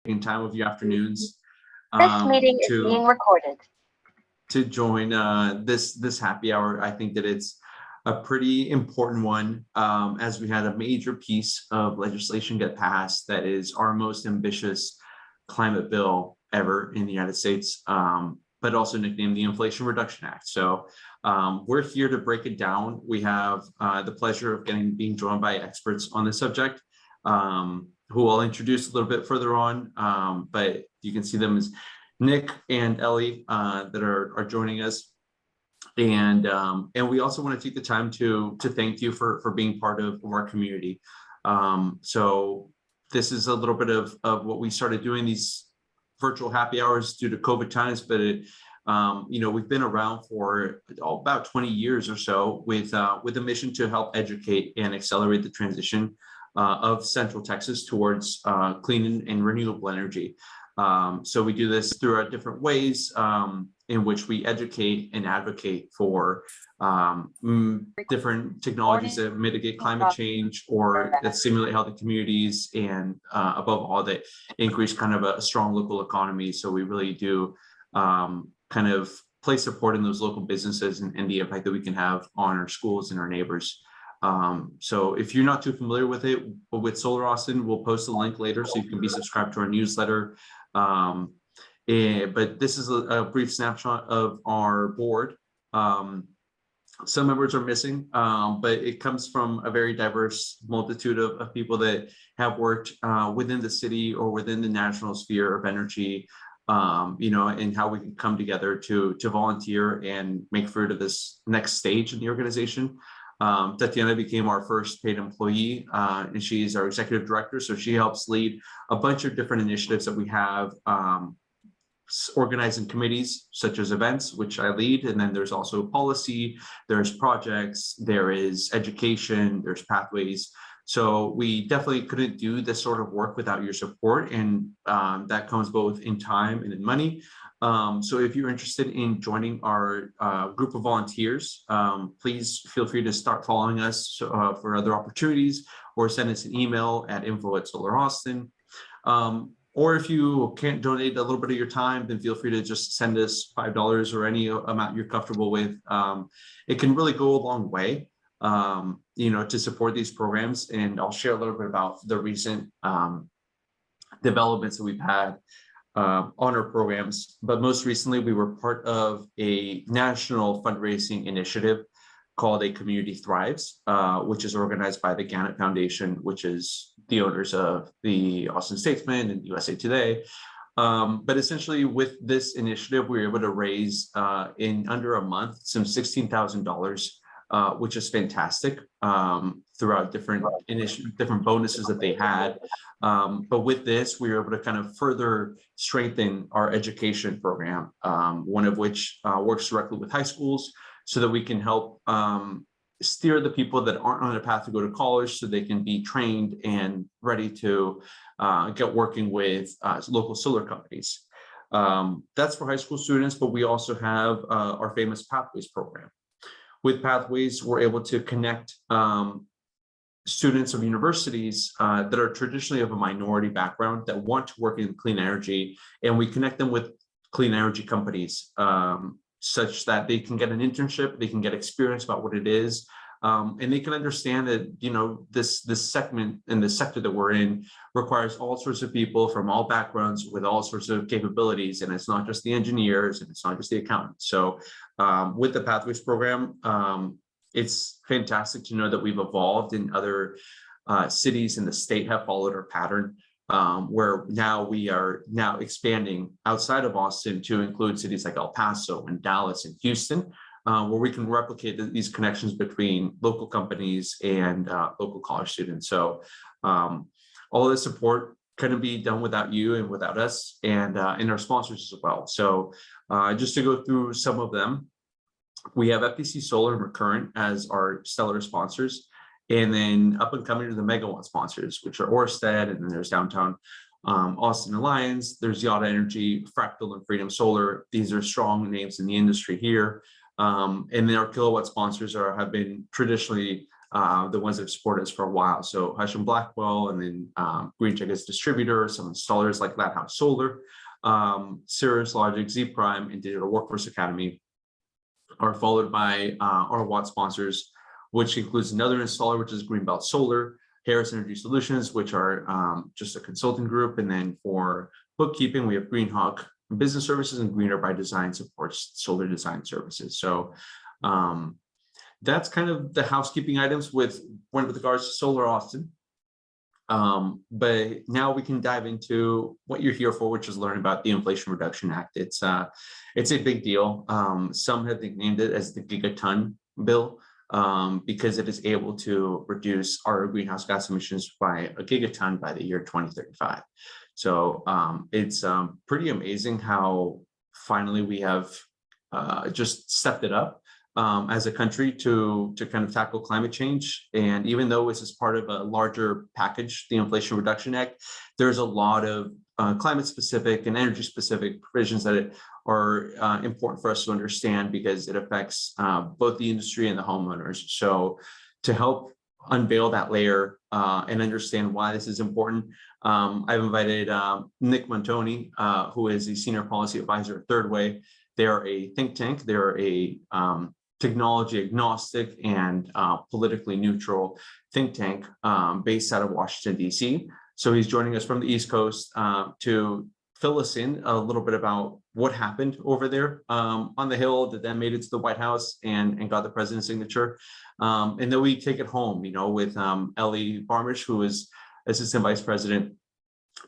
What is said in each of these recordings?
taking time of your afternoons This meeting is being to recorded. join this happy hour. I think that it's a pretty important one, as we had a major piece of legislation get passed that is our most ambitious climate bill ever in the United States, but also nicknamed the Inflation Reduction Act. So we're here to break it down. We have the pleasure of being joined by experts on this subject, who I'll introduce a little bit further on, but you can see them as Nick and Ellie that are joining us. And we also want to take the time to thank you for being part of our community. So this is a little bit of what we started doing, these virtual happy hours due to COVID times, but we've been around for about 20 years or so with a mission to help educate and accelerate the transition of Central Texas towards clean and renewable energy. So we do this through our different ways in which we educate and advocate for different technologies that mitigate climate change or that stimulate healthy communities, and above all, that increase kind of a strong local economy. So we really do kind of place support in those local businesses and the impact that we can have on our schools and our neighbors. So if you're not too familiar with it, with Solar Austin, we'll post a link later so you can be subscribed to our newsletter. But this is a brief snapshot of our board. Some members are missing, but it comes from a very diverse multitude of people that have worked within the city or within the national sphere of energy, and how we can come together to volunteer and make fruit of this next stage in the organization. Tatiana became our first paid employee, and she's our executive director. So she helps lead a bunch of different initiatives that we have, organizing committees such as events, which I lead. And then there's also policy, there's projects, there is education, there's pathways. So we definitely couldn't do this sort of work without your support. And that comes both in time and in money. So if you're interested in joining our group of volunteers, please feel free to start following us for other opportunities, or send us an email at info@SolarAustin. Or if you can't donate a little bit of your time, then feel free to just send us $5 or any amount you're comfortable with. It can really go a long way, to support these programs. And I'll share a little bit about the recent developments that we've had on our programs. But most recently, we were part of a national fundraising initiative called A Community Thrives, which is organized by the Gannett Foundation, which is the owners of the Austin Statesman and USA Today. But essentially, with this initiative, we were able to raise in under a month some $16,000, which is fantastic, throughout different bonuses that they had. But with this, we were able to kind of further strengthen our education program, one of which works directly with high schools, so that we can help steer the people that aren't on a path to go to college, so they can be trained and ready to get working with local solar companies. That's for high school students, but we also have our famous Pathways program. With Pathways, we're able to connect students of universities that are traditionally of a minority background that want to work in clean energy, and we connect them with clean energy companies, such that they can get an internship, they can get experience about what it is, and they can understand that this segment and the sector that we're in requires all sorts of people from all backgrounds with all sorts of capabilities, and it's not just the engineers and it's not just the accountants. So with the Pathways program, it's fantastic to know that we've evolved, and other cities in the state have followed our pattern. Where now we are expanding outside of Austin to include cities like El Paso and Dallas and Houston, where we can replicate these connections between local companies and local college students. So all of this support couldn't be done without you and without us, and our sponsors as well. So just to go through some of them, we have FPC Solar and Recurrent as our stellar sponsors. And then up and coming to the megawatt sponsors, which are Orsted, and then there's Downtown Austin Alliance, there's Yada Energy, Fractal, and Freedom Solar. These are strong names in the industry here. And then our kilowatt sponsors have been traditionally the ones that have supported us for a while. So Hush and Blackwell, and then GreenCheck as distributor, some installers like Lighthouse Solar, Cirrus Logic, Z Prime, and Digital Workforce Academy are followed by our Watt sponsors, which includes another installer, which is Greenbelt Solar, Harris Energy Solutions, which are just a consulting group. And then for bookkeeping, we have Greenhawk Business Services, and Greener by Design supports solar design services. So that's kind of the housekeeping items with regards to Solar Austin. But now we can dive into what you're here for, which is learn about the Inflation Reduction Act. It's a big deal. Some have nicknamed it as the Gigaton Bill, because it is able to reduce our greenhouse gas emissions by a gigaton by the year 2035. So it's pretty amazing how finally we have just stepped it up as a country to kind of tackle climate change. And even though this is part of a larger package, the Inflation Reduction Act, there's a lot of climate specific and energy specific provisions that are important for us to understand, because it affects both the industry and the homeowners. So to help unveil that layer and understand why this is important, I've invited Nick Montoni, who is the Senior Policy Advisor at Third Way. They're a think tank. They're a technology agnostic and politically neutral think tank based out of Washington, D.C. So he's joining us from the East Coast to fill us in a little bit about what happened over there on the Hill that then made it to the White House and got the president's signature. And then we take it home, with Ellie Barmish, who is Assistant Vice President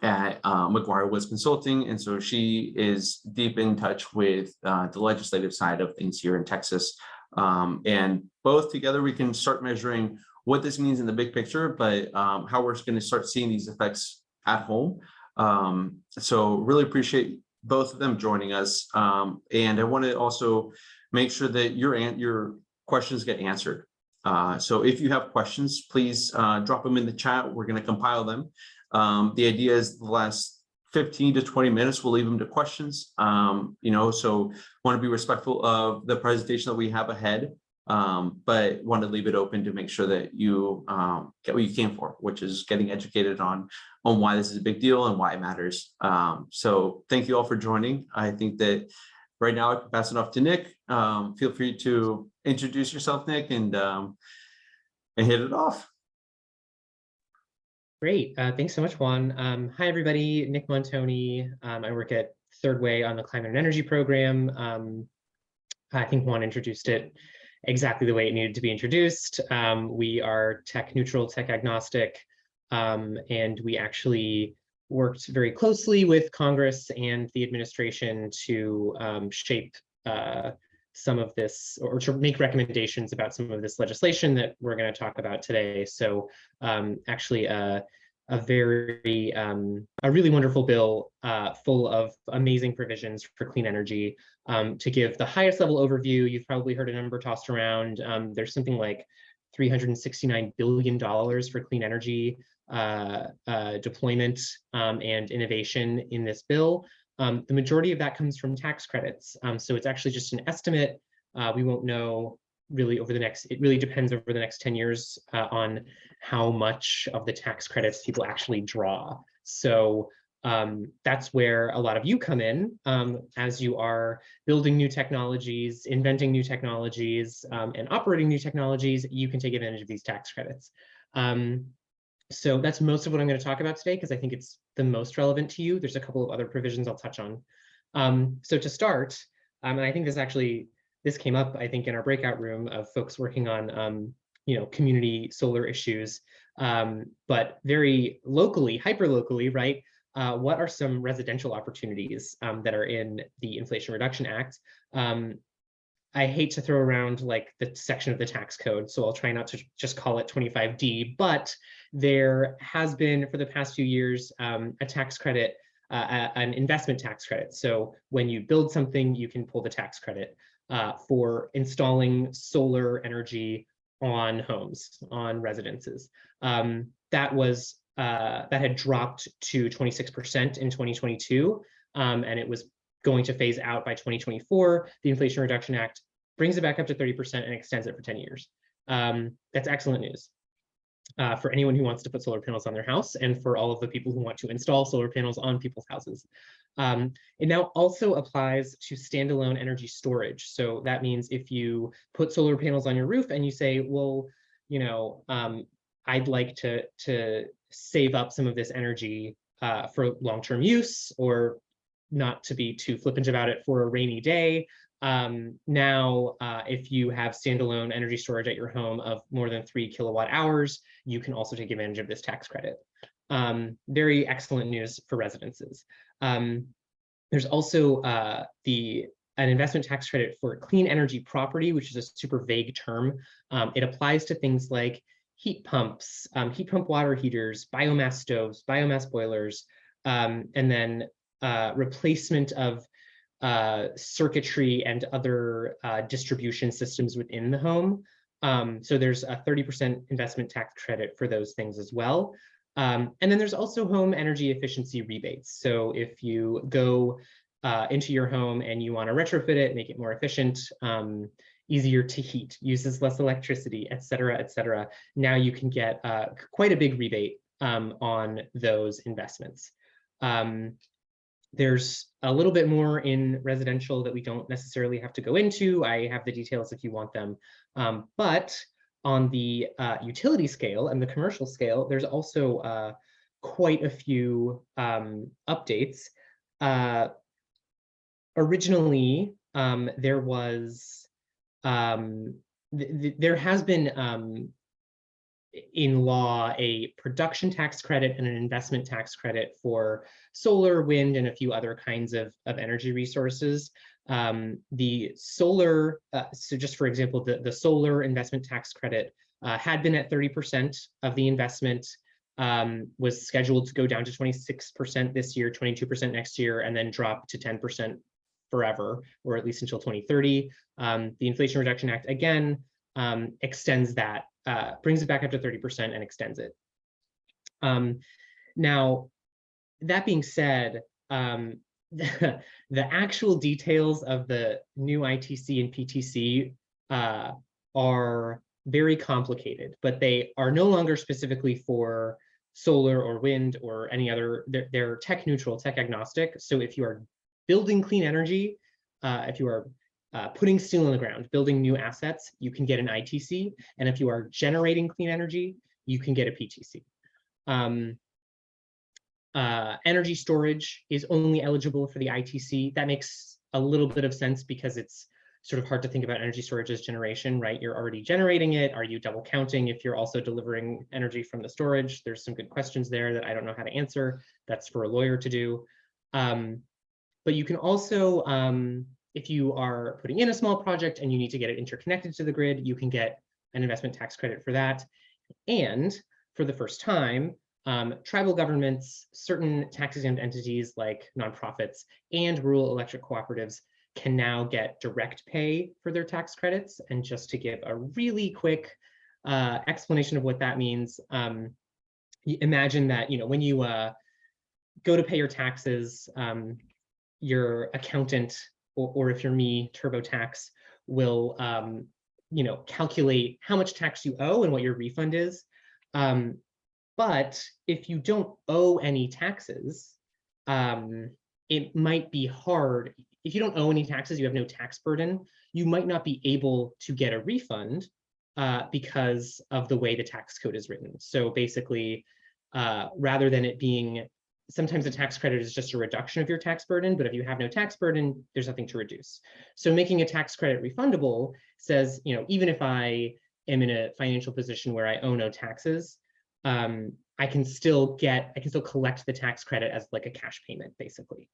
at McGuire Woods Consulting. And so she is deep in touch with the legislative side of things here in Texas. And both together, we can start measuring what this means in the big picture, but how we're going to start seeing these effects at home. So really appreciate both of them joining us. And I want to also make sure that your questions get answered. So if you have questions, please drop them in the chat. We're going to compile them. The idea is the last 15 to 20 minutes, we'll leave them to questions. So want to be respectful of the presentation that we have ahead, but want to leave it open to make sure that you get what you came for, which is getting educated on why this is a big deal and why it matters. So thank you all for joining. I think that right now I can pass it off to Nick. Feel free to introduce yourself, Nick, and hit it off. Great. Thanks so much, Juan. Hi, everybody. Nick Montoni. I work at Third Way on the Climate and Energy Program. I think Juan introduced it exactly the way it needed to be introduced. We are tech neutral, tech agnostic, and we actually worked very closely with Congress and the administration to shape some of this, or to make recommendations about some of this legislation that we're going to talk about today. So actually a really wonderful bill full of amazing provisions for clean energy. To give the highest level overview, you've probably heard a number tossed around. There's something like $369 billion for clean energy deployment and innovation in this bill. The majority of that comes from tax credits. So it's actually just an estimate. We won't know really it really depends over the next 10 years on how much of the tax credits people actually draw. So that's where a lot of you come in as you are building new technologies, inventing new technologies, and operating new technologies. You can take advantage of these tax credits. So that's most of what I'm going to talk about today, because I think it's the most relevant to you. There's a couple of other provisions I'll touch on. So to start, and I think this came up, I think, in our breakout room of folks working on community solar issues, but very locally, hyper locally, right? What are some residential opportunities that are in the Inflation Reduction Act? I hate to throw around like the section of the tax code, so I'll try not to just call it 25D, but there has been for the past few years a tax credit, an investment tax credit. So when you build something, you can pull the tax credit for installing solar energy on homes, on residences. That had dropped to 26% in 2022, and it was going to phase out by 2024. The Inflation Reduction Act brings it back up to 30% and extends it for 10 years. That's excellent news for anyone who wants to put solar panels on their house and for all of the people who want to install solar panels on people's houses. It now also applies to standalone energy storage. So that means if you put solar panels on your roof and you say, well, you know, I'd like to save up some of this energy for long-term use, or not to be too flippant about it, for a rainy day. Now, if you have standalone energy storage at your home of more than 3 kilowatt hours, you can also take advantage of this tax credit. Very excellent news for residences. There's also an investment tax credit for clean energy property, which is a super vague term. It applies to things like heat pumps, heat pump water heaters, biomass stoves, biomass boilers, and then replacement of circuitry and other distribution systems within the home. So there's a 30% investment tax credit for those things as well. And then there's also home energy efficiency rebates. So if you go into your home and you want to retrofit it, make it more efficient, easier to heat, uses less electricity, et cetera, now you can get quite a big rebate on those investments. There's a little bit more in residential that we don't necessarily have to go into. I have the details if you want them. But on the utility scale and the commercial scale, there's also quite a few updates. Originally, there was, there has been in law a production tax credit and an investment tax credit for solar, wind, and a few other kinds of energy resources. The solar, so just for example, the solar investment tax credit had been at 30% of the investment, was scheduled to go down to 26% this year, 22% next year, and then drop to 10% forever, or at least until 2030. The Inflation Reduction Act, again, extends that, brings it back up to 30% and extends it. Now, that being said, the actual details of the new ITC and PTC are very complicated, but they are no longer specifically for solar or wind or any other, they're tech neutral, tech agnostic. So if you are building clean energy, if you are putting steel in the ground, building new assets, you can get an ITC. And if you are generating clean energy, you can get a PTC. Energy storage is only eligible for the ITC. That makes a little bit of sense because it's sort of hard to think about energy storage as generation, right? You're already generating it. Are you double counting if you're also delivering energy from the storage? There's some good questions there that I don't know how to answer. That's for a lawyer to do. But you can also, if you are putting in a small project and you need to get it interconnected to the grid, you can get an investment tax credit for that. And for the first time, tribal governments, certain tax-exempt entities like nonprofits and rural electric cooperatives can now get direct pay for their tax credits. And just to give a really quick explanation of what that means, imagine that, you know, when you go to pay your taxes, your accountant, or if you're me, TurboTax, will you know, calculate how much tax you owe and what your refund is. But if you don't owe any taxes, it might be hard. If you don't owe any taxes, you have no tax burden, you might not be able to get a refund because of the way the tax code is written. So basically, rather than it being, sometimes the tax credit is just a reduction of your tax burden, but if you have no tax burden, there's nothing to reduce. So making a tax credit refundable says, you know, even if I am in a financial position where I owe no taxes, I can still collect the tax credit as like a cash payment, basically.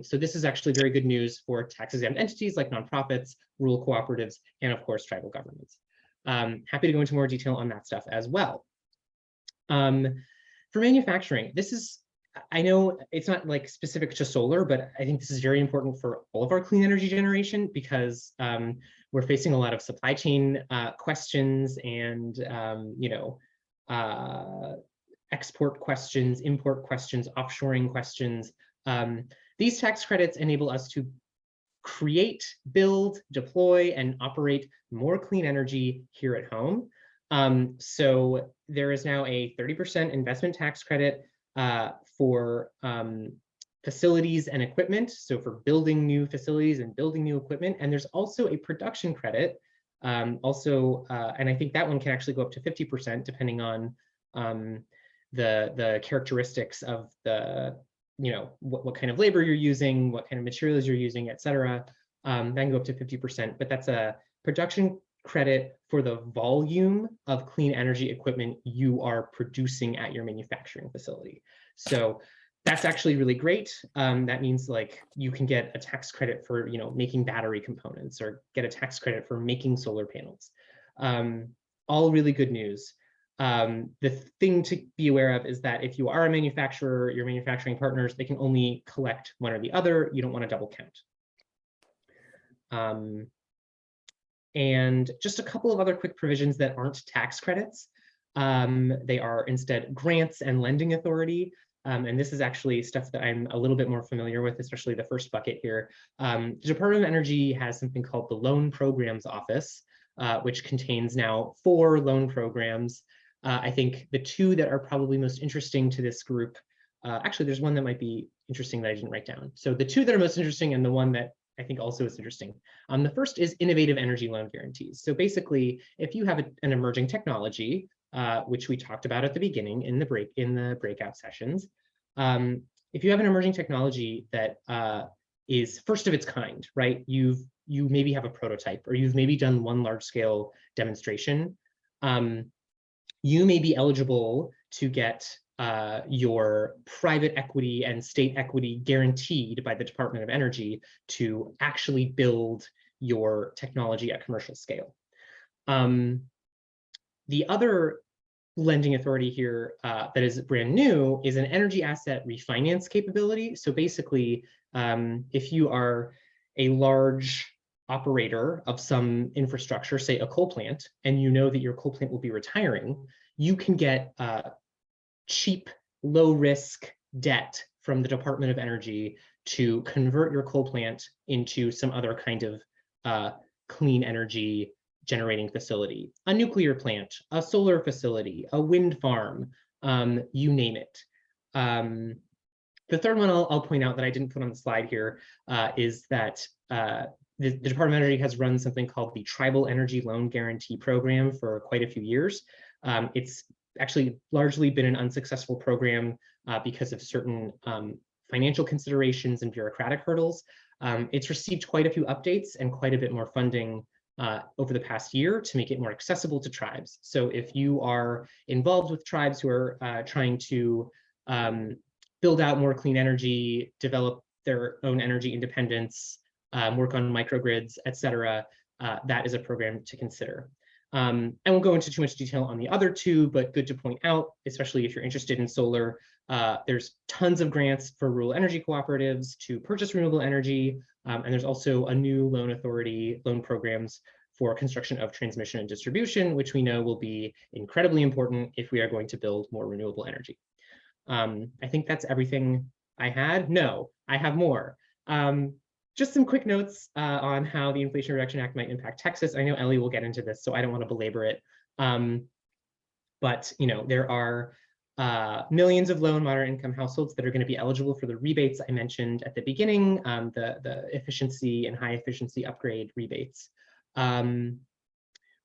So this is actually very good news for tax-exempt entities like nonprofits, rural cooperatives, and of course, tribal governments. Happy to go into more detail on that stuff as well. For manufacturing, this is, I know it's not like specific to solar, but I think this is very important for all of our clean energy generation because we're facing a lot of supply chain questions and, you know, export questions, import questions, offshoring questions. These tax credits enable us to create, build, deploy, and operate more clean energy here at home. So there is now a 30% investment tax credit for facilities and equipment, so for building new facilities and building new equipment. And there's also a production credit, and I think that one can actually go up to 50% depending on the characteristics of the, what kind of labor you're using, what kind of materials you're using, et cetera. That can go up to 50%, but that's a production credit for the volume of clean energy equipment you are producing at your manufacturing facility. So that's actually really great. That means like you can get a tax credit for making battery components, or get a tax credit for making solar panels. All really good news. The thing to be aware of is that if you are a manufacturer, your manufacturing partners, they can only collect one or the other. You don't want to double count. And just a couple of other quick provisions that aren't tax credits. They are instead grants and lending authority. And this is actually stuff that I'm a little bit more familiar with, especially the first bucket here. The Department of Energy has something called the Loan Programs Office, which contains now 4 loan programs. I think the 2 that are probably most interesting to this group, actually there's one that might be interesting that I didn't write down. So the 2 that are most interesting, and the one that I think also is interesting. The first is innovative energy loan guarantees. So basically, if you have an emerging technology, which we talked about at the beginning in the breakout sessions, if you have an emerging technology that is first of its kind, right? You maybe have a prototype, or you've maybe done one large-scale demonstration. You may be eligible to get your private equity and state equity guaranteed by the Department of Energy to actually build your technology at commercial scale. The other lending authority here that is brand new is an energy asset refinance capability. So basically, if you are a large operator of some infrastructure, say a coal plant, and you know that your coal plant will be retiring, you can get cheap, low-risk debt from the Department of Energy to convert your coal plant into some other kind of clean energy generating facility, a nuclear plant, a solar facility, a wind farm, you name it. The third one I'll point out that I didn't put on the slide here is that the Department of Energy has run something called the Tribal Energy Loan Guarantee Program for quite a few years. It's actually largely been an unsuccessful program because of certain financial considerations and bureaucratic hurdles. It's received quite a few updates and quite a bit more funding over the past year to make it more accessible to tribes. So if you are involved with tribes who are trying to build out more clean energy, develop their own energy independence, work on microgrids, et cetera, that is a program to consider. I won't go into too much detail on the other 2, but good to point out, especially if you're interested in solar, there's tons of grants for rural energy cooperatives to purchase renewable energy. And there's also a new loan authority, loan programs for construction of transmission and distribution, which we know will be incredibly important if we are going to build more renewable energy. I think that's everything I had. No, I have more. Just some quick notes on how the Inflation Reduction Act might impact Texas. I know Ellie will get into this, so I don't want to belabor it. But there are millions of low and moderate income households that are going to be eligible for the rebates I mentioned at the beginning, the efficiency and high efficiency upgrade rebates.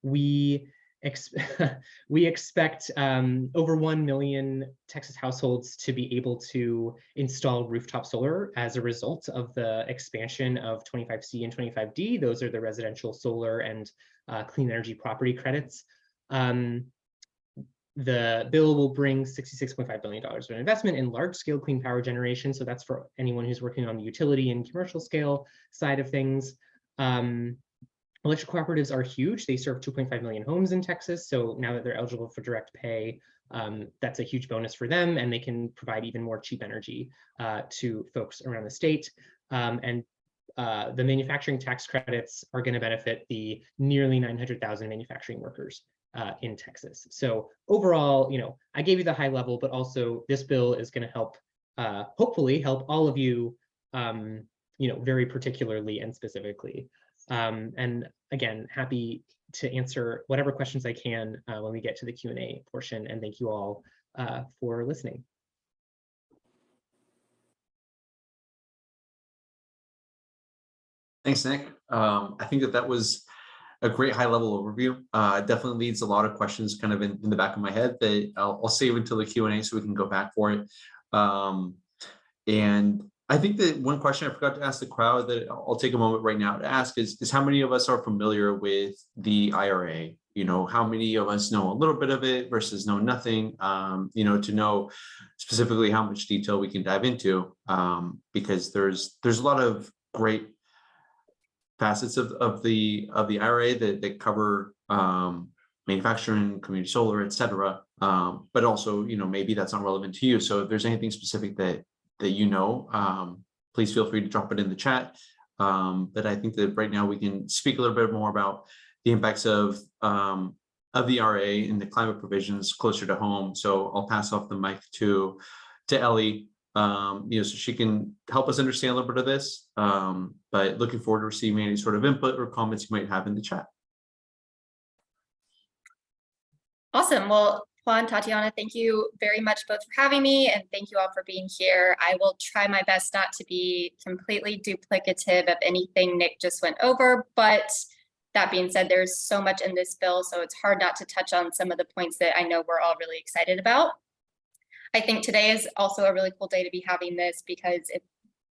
We expect over 1 million Texas households to be able to install rooftop solar as a result of the expansion of 25C and 25D. Those are the residential solar and clean energy property credits. The bill will bring $66.5 billion of investment in large-scale clean power generation. So that's for anyone who's working on the utility and commercial scale side of things. Electric cooperatives are huge. They serve 2.5 million homes in Texas. So now that they're eligible for direct pay, that's a huge bonus for them, and they can provide even more cheap energy to folks around the state. And the manufacturing tax credits are going to benefit the nearly 900,000 manufacturing workers in Texas. So overall, I gave you the high level, but also this bill is going to help, hopefully help all of you very particularly and specifically. And again, happy to answer whatever questions I can when we get to the Q&A portion. And thank you all for listening. Thanks, Nick. I think that was a great high-level overview. It definitely leads a lot of questions kind of in the back of my head that I'll save until the Q&A so we can go back for it. And I think that one question I forgot to ask the crowd that I'll take a moment right now to ask is how many of us are familiar with the IRA? How many of us know a little bit of it versus know nothing? To know specifically how much detail we can dive into, because there's a lot of great facets of the IRA that cover manufacturing, community solar, et cetera. But also, maybe that's not relevant to you. So if there's anything specific that please feel free to drop it in the chat. But I think that right now we can speak a little bit more about the impacts of the IRA and the climate provisions closer to home. So I'll pass off the mic to Ellie. So she can help us understand a little bit of this, but looking forward to receiving any sort of input or comments you might have in the chat. Awesome. Well, Juan, Tatiana, thank you very much both for having me, and thank you all for being here. I will try my best not to be completely duplicative of anything Nick just went over, but that being said, there's so much in this bill, so it's hard not to touch on some of the points that I know we're all really excited about. I think today is also a really cool day to be having this, because if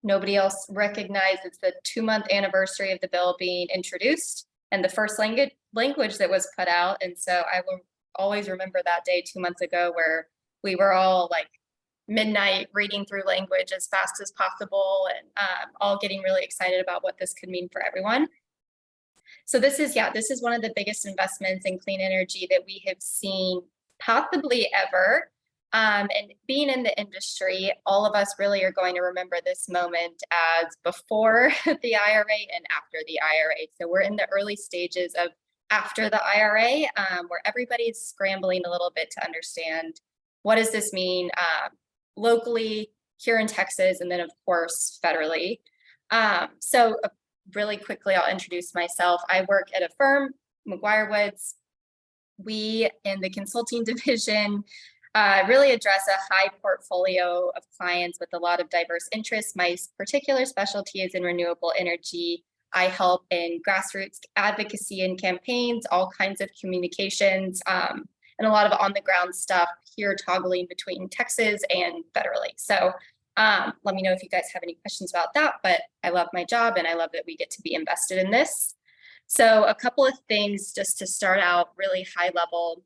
nobody else recognized, it's the 2-month anniversary of the bill being introduced and the first language that was put out. And so I will always remember that day 2 months ago where we were all like midnight reading through language as fast as possible, and all getting really excited about what this could mean for everyone. So this is one of the biggest investments in clean energy that we have seen possibly ever. And being in the industry, all of us really are going to remember this moment as before the IRA and after the IRA. So we're in the early stages of after the IRA, where everybody's scrambling a little bit to understand what does this mean locally here in Texas, and then of course federally. So really quickly, I'll introduce myself. I work at a firm, McGuire-Woods. We in the consulting division really address a high portfolio of clients with a lot of diverse interests. My particular specialty is in renewable energy. I help in grassroots advocacy and campaigns, all kinds of communications, and a lot of on-the-ground stuff here, toggling between Texas and federally. So let me know if you guys have any questions about that, but I love my job and I love that we get to be invested in this. So a couple of things just to start out really high level.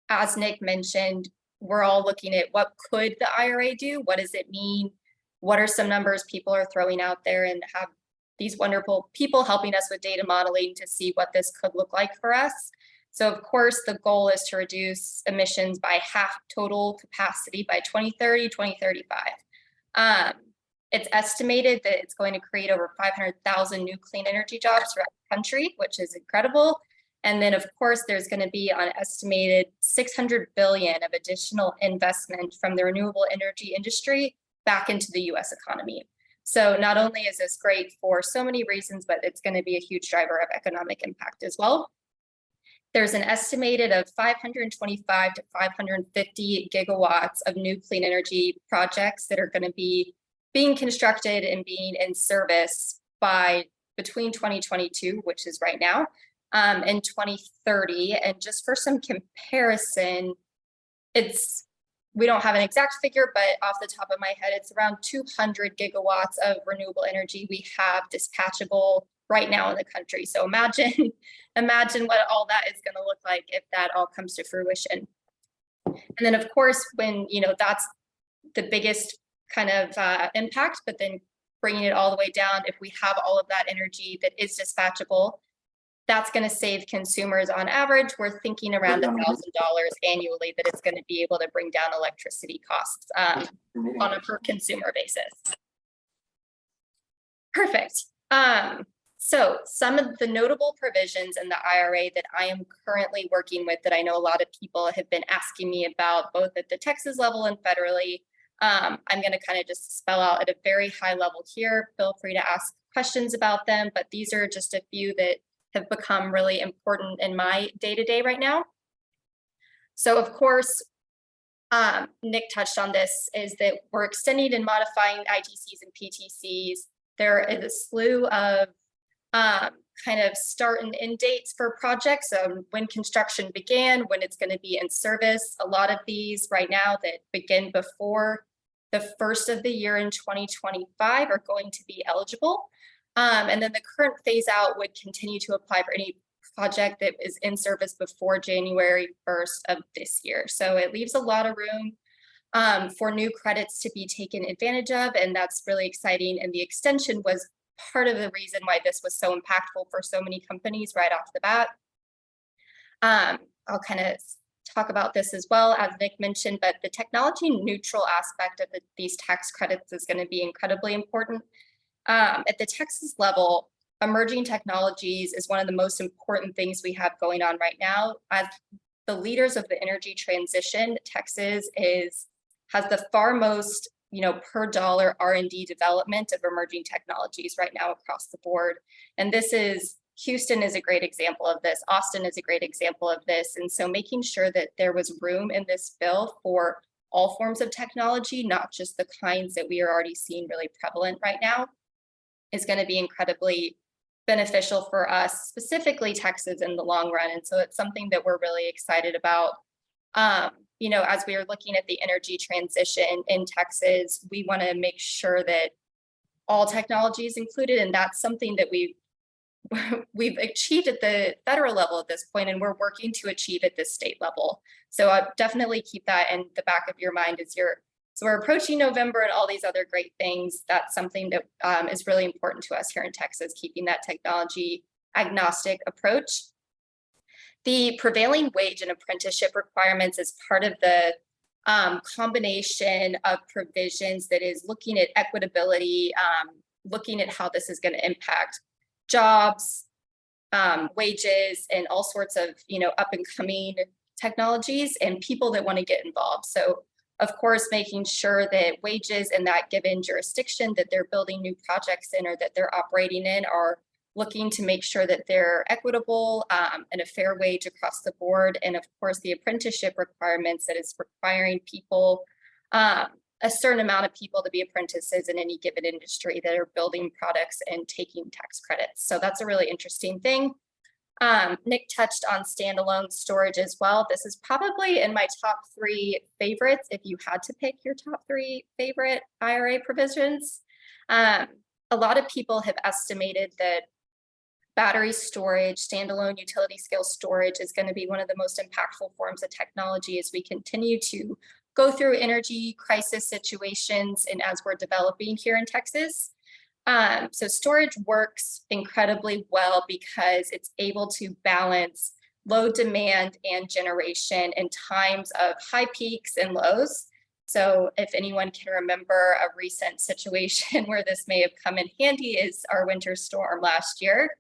As Nick mentioned, we're all looking at what could the IRA do? What does it mean? What are some numbers people are throwing out there, and have these wonderful people helping us with data modeling to see what this could look like for us. So of course, the goal is to reduce emissions by half total capacity by 2030, 2035. It's estimated that it's going to create over 500,000 new clean energy jobs throughout the country, which is incredible. And then of course, there's going to be an estimated 600 billion of additional investment from the renewable energy industry back into the US economy. So not only is this great for so many reasons, but it's going to be a huge driver of economic impact as well. There's an estimated of 525 to 550 gigawatts of new clean energy projects that are going to be being constructed and being in service by between 2022, which is right now, and 2030. And just for some comparison, we don't have an exact figure, but off the top of my head, it's around 200 gigawatts of renewable energy we have dispatchable right now in the country. So imagine what all that is going to look like if that all comes to fruition. And then of course, when, that's the biggest kind of impact, but then bringing it all the way down, if we have all of that energy that is dispatchable, that's going to save consumers on average. We're thinking around $1,000 annually that it's going to be able to bring down electricity costs on a per consumer basis. Perfect. So some of the notable provisions in the IRA that I am currently working with that I know a lot of people have been asking me about, both at the Texas level and federally, I'm going to kind of just spell out at a very high level here. Feel free to ask questions about them, but these are just a few that have become really important in my day-to-day right now. So of course, Nick touched on this, is that we're extending and modifying ITCs and PTCs. There is a slew of kind of start and end dates for projects, when construction began, when it's going to be in service. A lot of these right now that begin before the first of the year in 2025 are going to be eligible. And then the current phase out would continue to apply for any project that is in service before January 1st of this year. So it leaves a lot of room for new credits to be taken advantage of, and that's really exciting. And the extension was part of the reason why this was so impactful for so many companies right off the bat. I'll kind of talk about this as well, as Nick mentioned, but the technology neutral aspect of these tax credits is going to be incredibly important. At the Texas level, emerging technologies is one of the most important things we have going on right now. As the leaders of the energy transition, Texas has the far most per dollar R&D development of emerging technologies right now across the board. And Houston is a great example of this. Austin is a great example of this. And so making sure that there was room in this bill for all forms of technology, not just the kinds that we are already seeing really prevalent right now, is going to be incredibly beneficial for us, specifically Texas, in the long run. And so it's something that we're really excited about. As we are looking at the energy transition in Texas, we want to make sure that all technology is included, and that's something that we've achieved at the federal level at this point, and we're working to achieve at this state level. So definitely keep that in the back of your mind so we're approaching November and all these other great things. That's something that is really important to us here in Texas, keeping that technology agnostic approach. The prevailing wage and apprenticeship requirements is part of the combination of provisions that is looking at equitability, looking at how this is going to impact jobs, wages, and all sorts of up and coming technologies and people that want to get involved. So of course, making sure that wages in that given jurisdiction that they're building new projects in or that they're operating in are looking to make sure that they're equitable and a fair wage across the board. And of course, the apprenticeship requirements that is requiring people, a certain amount of people to be apprentices in any given industry that are building products and taking tax credits. So that's a really interesting thing. Nick touched on standalone storage as well. This is probably in my top 3 favorites if you had to pick your top 3 favorite IRA provisions. A lot of people have estimated that battery storage, standalone utility scale storage is going to be one of the most impactful forms of technology as we continue to go through energy crisis situations and as we're developing here in Texas. So storage works incredibly well because it's able to balance low demand and generation in times of high peaks and lows. So if anyone can remember a recent situation where this may have come in handy is our winter storm last year.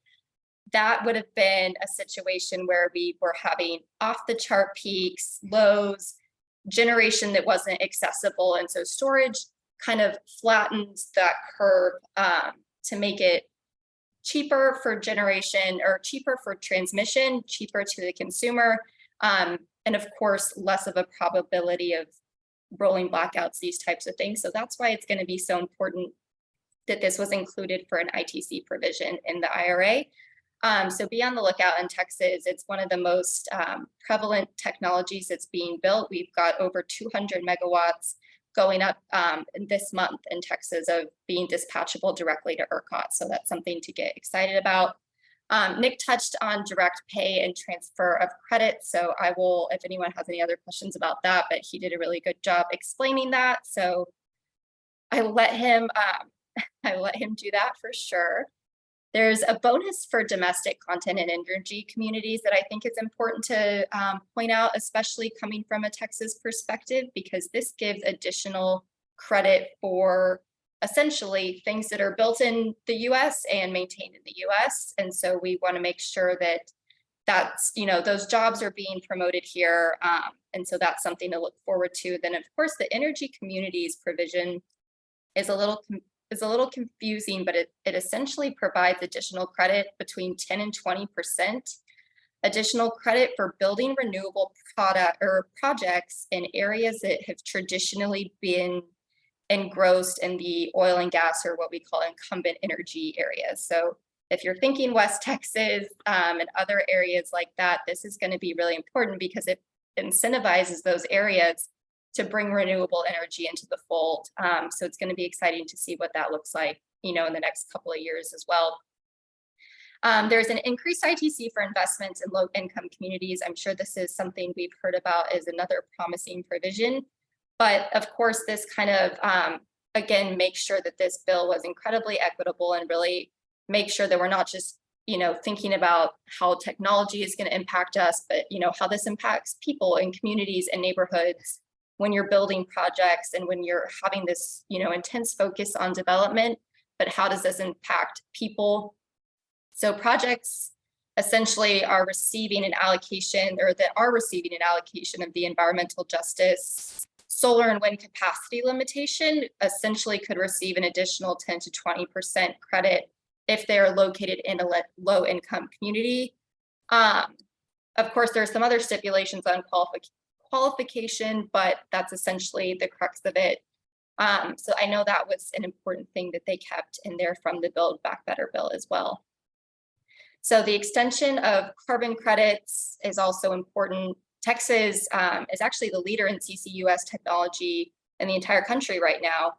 That would have been a situation where we were having off the chart peaks, lows, generation that wasn't accessible. And so storage kind of flattens that curve to make it cheaper for generation or cheaper for transmission, cheaper to the consumer, and of course, less of a probability of rolling blackouts, these types of things. So that's why it's going to be so important that this was included for an ITC provision in the IRA. So be on the lookout in Texas. It's one of the most prevalent technologies that's being built. We've got over 200 megawatts going up this month in Texas of being dispatchable directly to ERCOT. So that's something to get excited about. Nick touched on direct pay and transfer of credit. So I will, if anyone has any other questions about that, but he did a really good job explaining that. So I let him do that for sure. There's a bonus for domestic content and energy communities that I think is important to point out, especially coming from a Texas perspective, because this gives additional credit for essentially things that are built in the US and maintained in the US. And so we want to make sure that that's, those jobs are being promoted here. And so that's something to look forward to. Then of course, the energy communities provision is a little confusing, but it essentially provides additional credit between 10 and 20%. Additional credit for building renewable projects in areas that have traditionally been engrossed in the oil and gas, or what we call incumbent energy areas. So if you're thinking West Texas and other areas like that, this is going to be really important because it incentivizes those areas to bring renewable energy into the fold. So it's going to be exciting to see what that looks like, in the next couple of years as well. There's an increased ITC for investments in low-income communities. I'm sure this is something we've heard about as another promising provision. But of course, this kind of, again, makes sure that this bill was incredibly equitable and really make sure that we're not just, thinking about how technology is going to impact us, but, how this impacts people and communities and neighborhoods when you're building projects and when you're having this, intense focus on development. But how does this impact people? So projects essentially are receiving an allocation, or that are receiving an allocation of the environmental justice solar and wind capacity limitation, essentially could receive an additional 10 to 20% credit if they're located in a low income community. Of course, there's some other stipulations on qualification, but that's essentially the crux of it. So I know that was an important thing that they kept in there from the Build Back Better bill as well. So the extension of carbon credits is also important. Texas is actually the leader in CCUS technology in the entire country right now.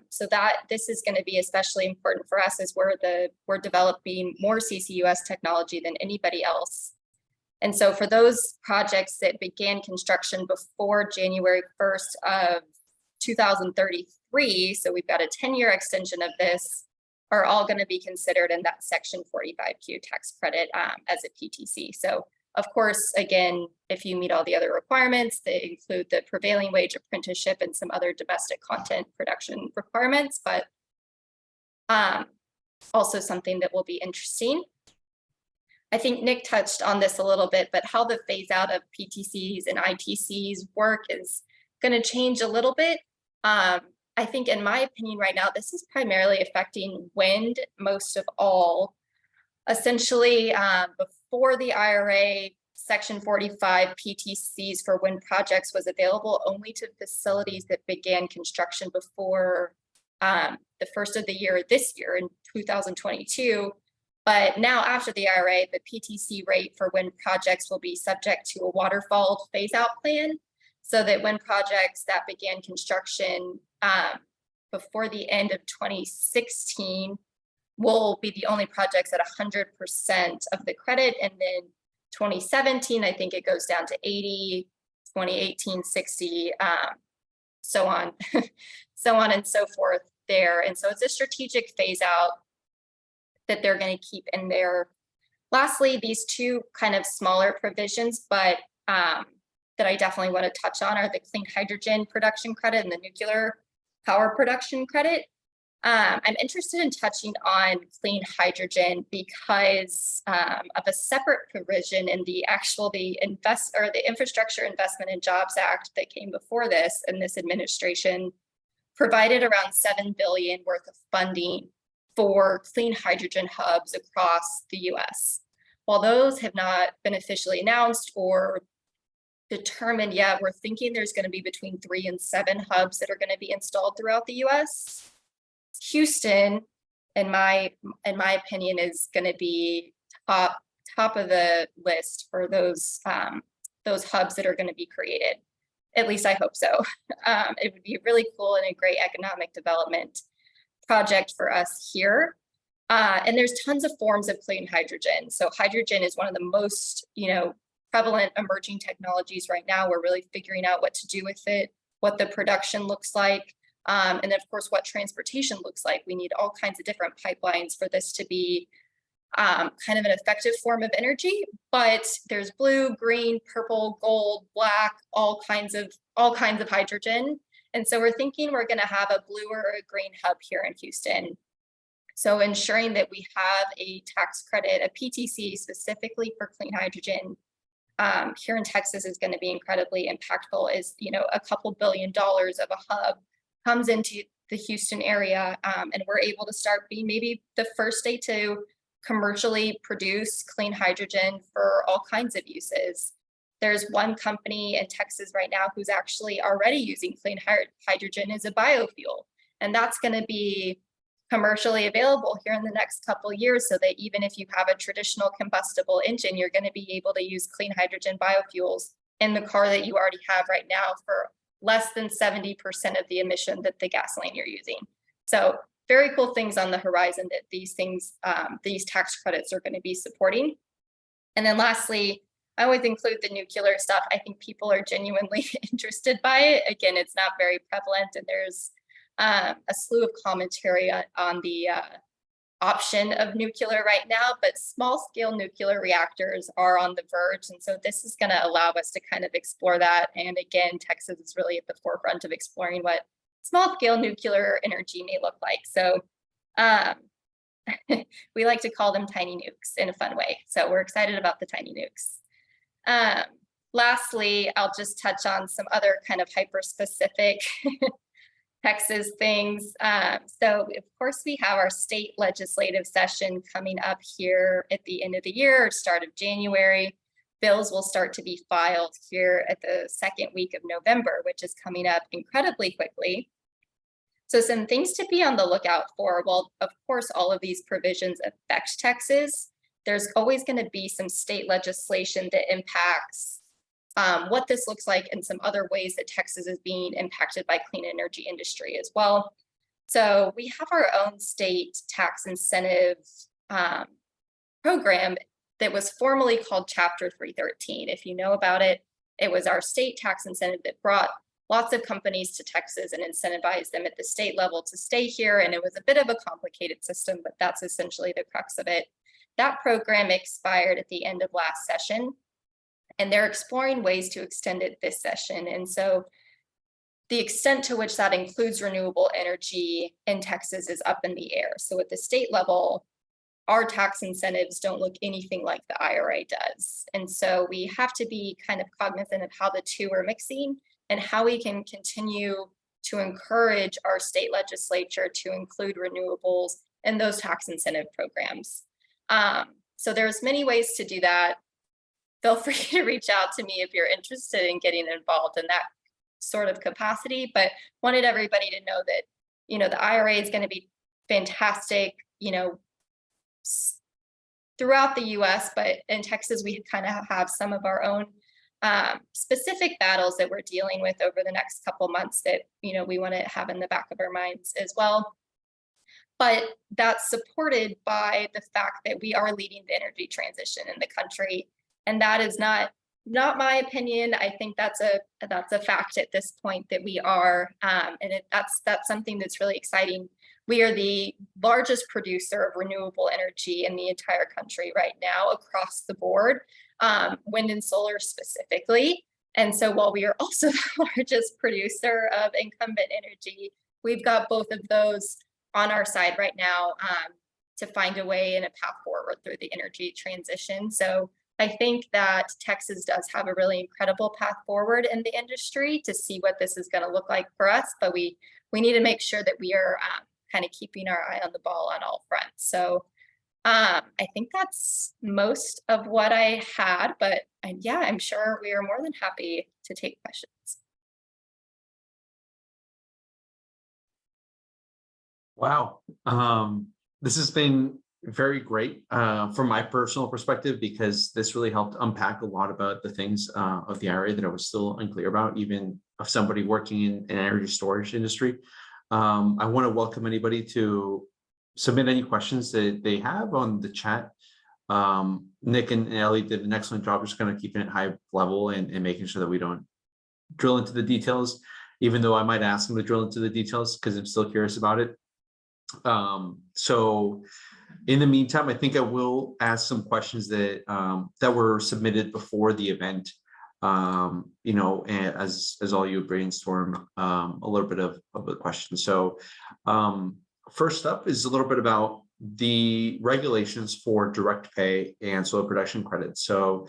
So that this is going to be especially important for us as we're developing more CCUS technology than anybody else. And so for those projects that began construction before January 1st of 2033, so we've got a 10-year extension of this, are all going to be considered in that Section 45Q tax credit as a PTC. So of course, again, if you meet all the other requirements, they include the prevailing wage apprenticeship and some other domestic content production requirements, but also something that will be interesting. I think Nick touched on this a little bit, but how the phase out of PTCs and ITCs work is going to change a little bit. I think, in my opinion, right now, this is primarily affecting wind most of all. Essentially, before the IRA, Section 45 PTCs for wind projects was available only to facilities that began construction before the first of the year this year in 2022. But now, after the IRA, the PTC rate for wind projects will be subject to a waterfall phase-out plan, so that wind projects that began construction before the end of 2016 will be the only projects at 100% of the credit. And then 2017, I think it goes down to 80, 2018, 60, so on, so on and so forth there. And so it's a strategic phase out that they're going to keep in there. Lastly, these two kind of smaller provisions, but that I definitely want to touch on, are the clean hydrogen production credit and the nuclear power production credect. I'm interested in touching on clean hydrogen because of a separate provision in the Infrastructure Investment and Jobs Act that came before this, and this administration provided around $7 billion worth of funding for clean hydrogen hubs across the US. While those have not been officially announced or determined yet, we're thinking there's going to be between 3 and 7 hubs that are going to be installed throughout the US. Houston, in my opinion, is going to be top of the list for those hubs that are going to be created. At least I hope so. It would be really cool and a great economic development project for us here. And there's tons of forms of clean hydrogen. So hydrogen is one of the most, prevalent emerging technologies right now. We're really figuring out what to do with it, what the production looks like, and then of course what transportation looks like. We need all kinds of different pipelines for this to be kind of an effective form of energy. But there's blue, green, purple, gold, black, all kinds of hydrogen. And so we're thinking we're going to have a blue or a green hub here in Houston. So ensuring that we have a tax credit, a PTC specifically for clean hydrogen here in Texas is going to be incredibly impactful. Is, you know, a couple $2 billion of a hub comes into the Houston area, and we're able to start being maybe the first state to commercially produce clean hydrogen for all kinds of uses. There's one company in Texas right now who's actually already using clean hydrogen as a biofuel, and that's going to be commercially available here in the next couple of years, so that even if you have a traditional combustible engine, you're going to be able to use clean hydrogen biofuels in the car that you already have right now for less than 70% of the emission that the gasoline you're using. So very cool things on the horizon that these things, these tax credits are going to be supporting. And then lastly, I always include the nuclear stuff. I think people are genuinely interested by it. Again, it's not very prevalent, and there's a slew of commentary on the option of nuclear right now, but small scale nuclear reactors are on the verge. And so this is going to allow us to kind of explore that. And again, Texas is really at the forefront of exploring what small scale nuclear energy may look like. So we like to call them tiny nukes in a fun way. So we're excited about the tiny nukes. Lastly, I'll just touch on some other kind of hyper specific Texas things. So of course we have our state legislative session coming up here at the end of the year or start of January. Bills will start to be filed here at the second week of November, which is coming up incredibly quickly. So some things to be on the lookout for. Well, of course, all of these provisions affect Texas. There's always going to be some state legislation that impacts what this looks like and some other ways that Texas is being impacted by clean energy industry as well. So we have our own state tax incentive program that was formerly called Chapter 313. If you know about it, it was our state tax incentive that brought lots of companies to Texas and incentivized them at the state level to stay here. And it was a bit of a complicated system, but that's essentially the crux of it. That program expired at the end of last session, and they're exploring ways to extend it this session. And so the extent to which that includes renewable energy in Texas is up in the air. So at the state level, our tax incentives don't look anything like the IRA does. And so we have to be kind of cognizant of how the two are mixing and how we can continue to encourage our state legislature to include renewables in those tax incentive programs. So there's many ways to do that. Feel free to reach out to me if you're interested in getting involved in that sort of capacity, but wanted everybody to know that, you know, the IRA is going to be fantastic, you know, throughout the US, but in Texas, we kind of have some of our own specific battles that we're dealing with over the next couple months that, you know, we want to have in the back of our minds as well. But that's supported by the fact that we are leading the energy transition in the country. And that is not my opinion. I think that's a fact at this point that we are, and that's something that's really exciting. We are the largest producer of renewable energy in the entire country right now across the board, wind and solar specifically. And so while we are also the largest producer of incumbent energy, we've got both of those on our side right now to find a way and a path forward through the energy transition. So I think that Texas does have a really incredible path forward in the industry to see what this is going to look like for us, but we need to make sure that we are kind of keeping our eye on the ball on all fronts. So I think that's most of what I had, but yeah, I'm sure we are more than happy to take questions. Wow. This has been very great from my personal perspective, because this really helped unpack a lot about the things of the IRA that I was still unclear about, even of somebody working in an energy storage industry. I want to welcome anybody to submit any questions that they have on the chat. Nick and Ellie did an excellent job just kind of keeping it high level and making sure that we don't drill into the details, even though I might ask them to drill into the details because I'm still curious about it. So in the meantime, I think I will ask some questions that that were submitted before the event, you know, as all you brainstorm a little bit of the questions. So first up is a little bit about the regulations for direct pay and solar production credits. So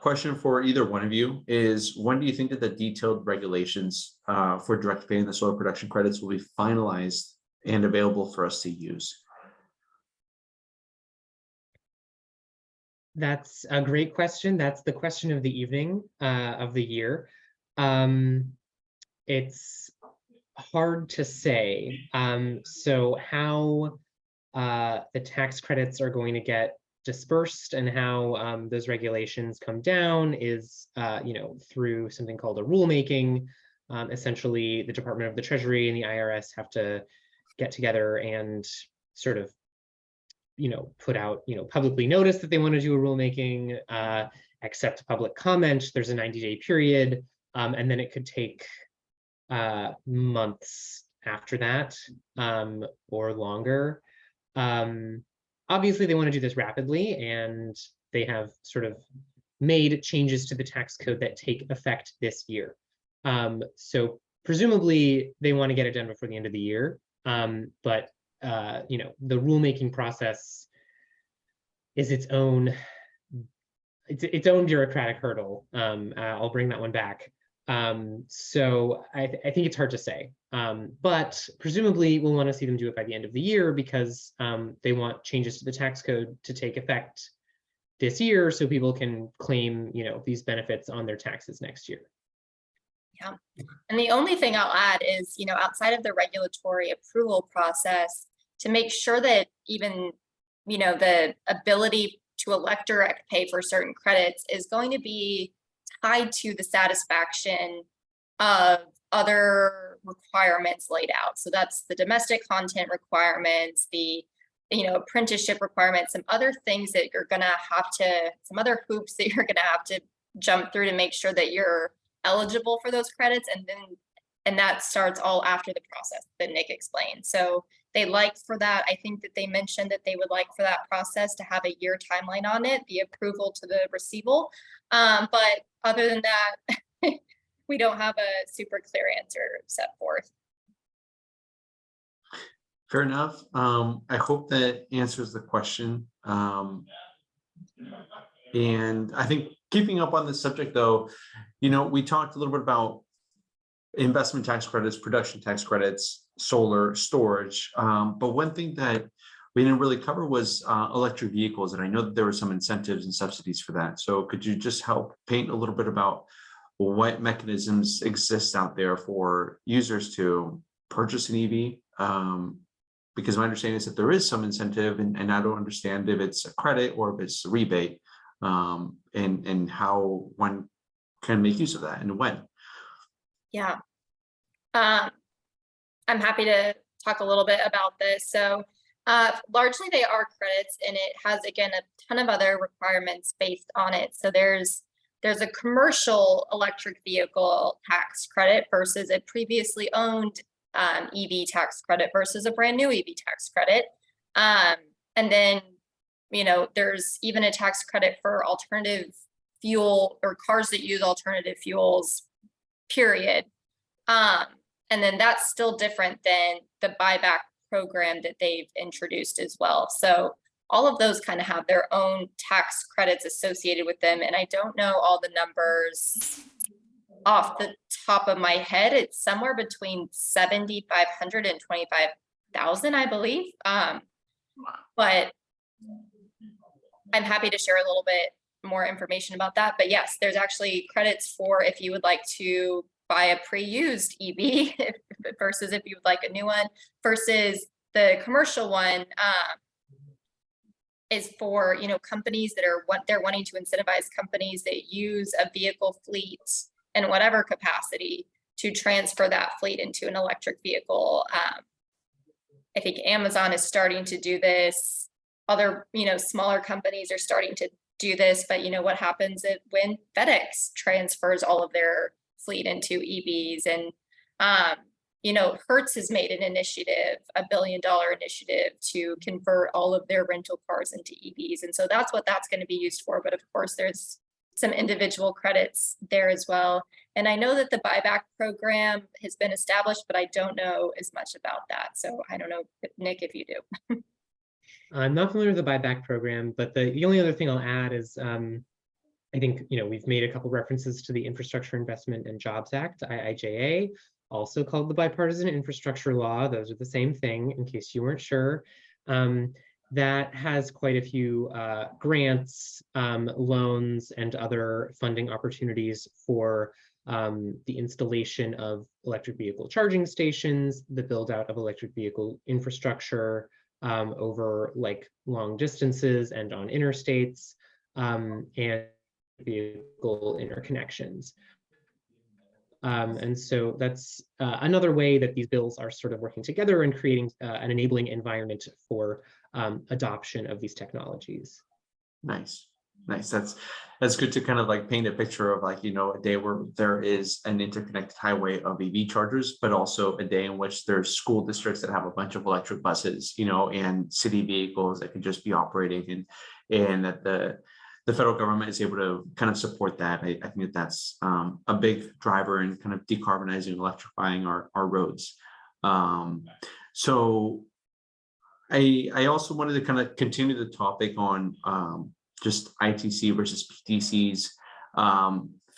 question for either one of you is, when do you think that the detailed regulations for direct pay and the solar production credits will be finalized and available for us to use? That's a great question. That's the question of the evening, of the year. It's hard to say. So how the tax credits are going to get dispersed and how those regulations come down is, through something called a rulemaking. Essentially, the Department of the Treasury and the IRS have to get together and sort of put out, publicly notice that they want to do a rulemaking, accept public comment. There's a 90-day period, and then it could take months after that, or longer. Obviously, they want to do this rapidly, and they have sort of made changes to the tax code that take effect this year. So presumably, they want to get it done before the end of the year. But the rulemaking process is its own bureaucratic hurdle. I'll bring that one back. So I think it's hard to say, but presumably we'll want to see them do it by the end of the year, because they want changes to the tax code to take effect this year, so people can claim these benefits on their taxes next year. Yeah, and the only thing I'll add is, outside of the regulatory approval process, to make sure that even, the ability to elect direct pay for certain credits is going to be tied to the satisfaction of other requirements laid out. So that's the domestic content requirements, the apprenticeship requirements, some other things that you're gonna have to, some other hoops that you're gonna have to jump through to make sure that you're eligible for those credits, and that starts all after the process that Nick explained. So they like for that, I think that they mentioned that they would like for that process to have a year timeline on it, the approval to the receival. But other than that, we don't have a super clear answer set forth. Fair enough. I hope that answers the question. And I think keeping up on this subject, though, we talked a little bit about investment tax credits, production tax credits, solar storage. But one thing that we didn't really cover was electric vehicles. And I know that there were some incentives and subsidies for that. So could you just help paint a little bit about what mechanisms exist out there for users to purchase an EV? Because my understanding is that there is some incentive, and I don't understand if it's a credit or if it's a rebate, and how one can make use of that and when. Yeah. I'm happy to talk a little bit about this. So largely they are credits, and it has, again, a ton of other requirements based on it. So there's a commercial electric vehicle tax credit versus a previously owned EV tax credit versus a brand new EV tax credit. And then, there's even a tax credit for alternative fuel or cars that use alternative fuels, period. And then that's still different than the buyback program that they've introduced as well. So all of those kind of have their own tax credits associated with them. And I don't know all the numbers off the top of my head. It's somewhere between 7,500 and 25,000, I believe. But I'm happy to share a little bit more information about that. But yes, there's actually credits for if you would like to buy a pre-used EV versus if you would like a new one, versus the commercial one is for companies that are they're wanting to incentivize companies that use a vehicle fleet in whatever capacity to transfer that fleet into an electric vehicle. I think Amazon is starting to do this. Other smaller companies are starting to do this, but what happens when FedEx transfers all of their fleet into EVs? And Hertz has made an initiative, $1 billion initiative, to convert all of their rental cars into EVs, and so that's what that's going to be used for. But of course, there's some individual credits there as well. And I know that the buyback program has been established, but I don't know as much about that. So I don't know, Nick, if you do. I'm not familiar with the buyback program, but the only other thing I'll add is I think, we've made a couple references to the Infrastructure Investment and Jobs Act, IIJA, also called the Bipartisan Infrastructure Law. Those are the same thing, in case you weren't sure. That has quite a few grants, loans, and other funding opportunities for the installation of electric vehicle charging stations, the build out of electric vehicle infrastructure over like long distances and on interstates, and vehicle interconnections. And so that's another way that these bills are sort of working together and creating an enabling environment for adoption of these technologies. Nice. That's good to kind of like paint a picture of like, a day where there is an interconnected highway of EV chargers, but also a day in which there's school districts that have a bunch of electric buses, and city vehicles that can just be operating, and that the federal government is able to kind of support that. I think that's a big driver in kind of decarbonizing, electrifying our roads. So I also wanted to kind of continue the topic on just ITC versus PTCs.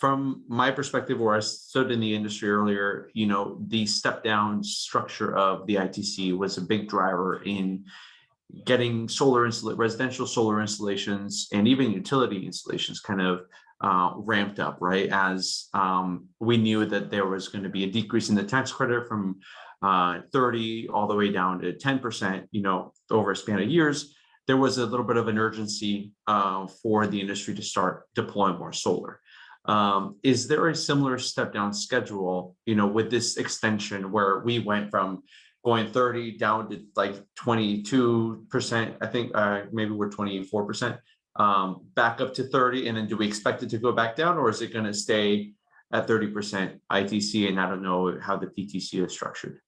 From my perspective, where I stood in the industry earlier, the step down structure of the ITC was a big driver in getting residential solar installations and even utility installations kind of ramped up, right? As we knew that there was going to be a decrease in the tax credit from 30 all the way down to 10%, over a span of years. There was a little bit of an urgency for the industry to start deploying more solar. Is there a similar step down schedule, with this extension where we went from going 30 down to like 22%, I think maybe we're 24%, back up to 30, and then do we expect it to go back down, or is it going to stay at 30% ITC? And I don't know how the PTC is structured.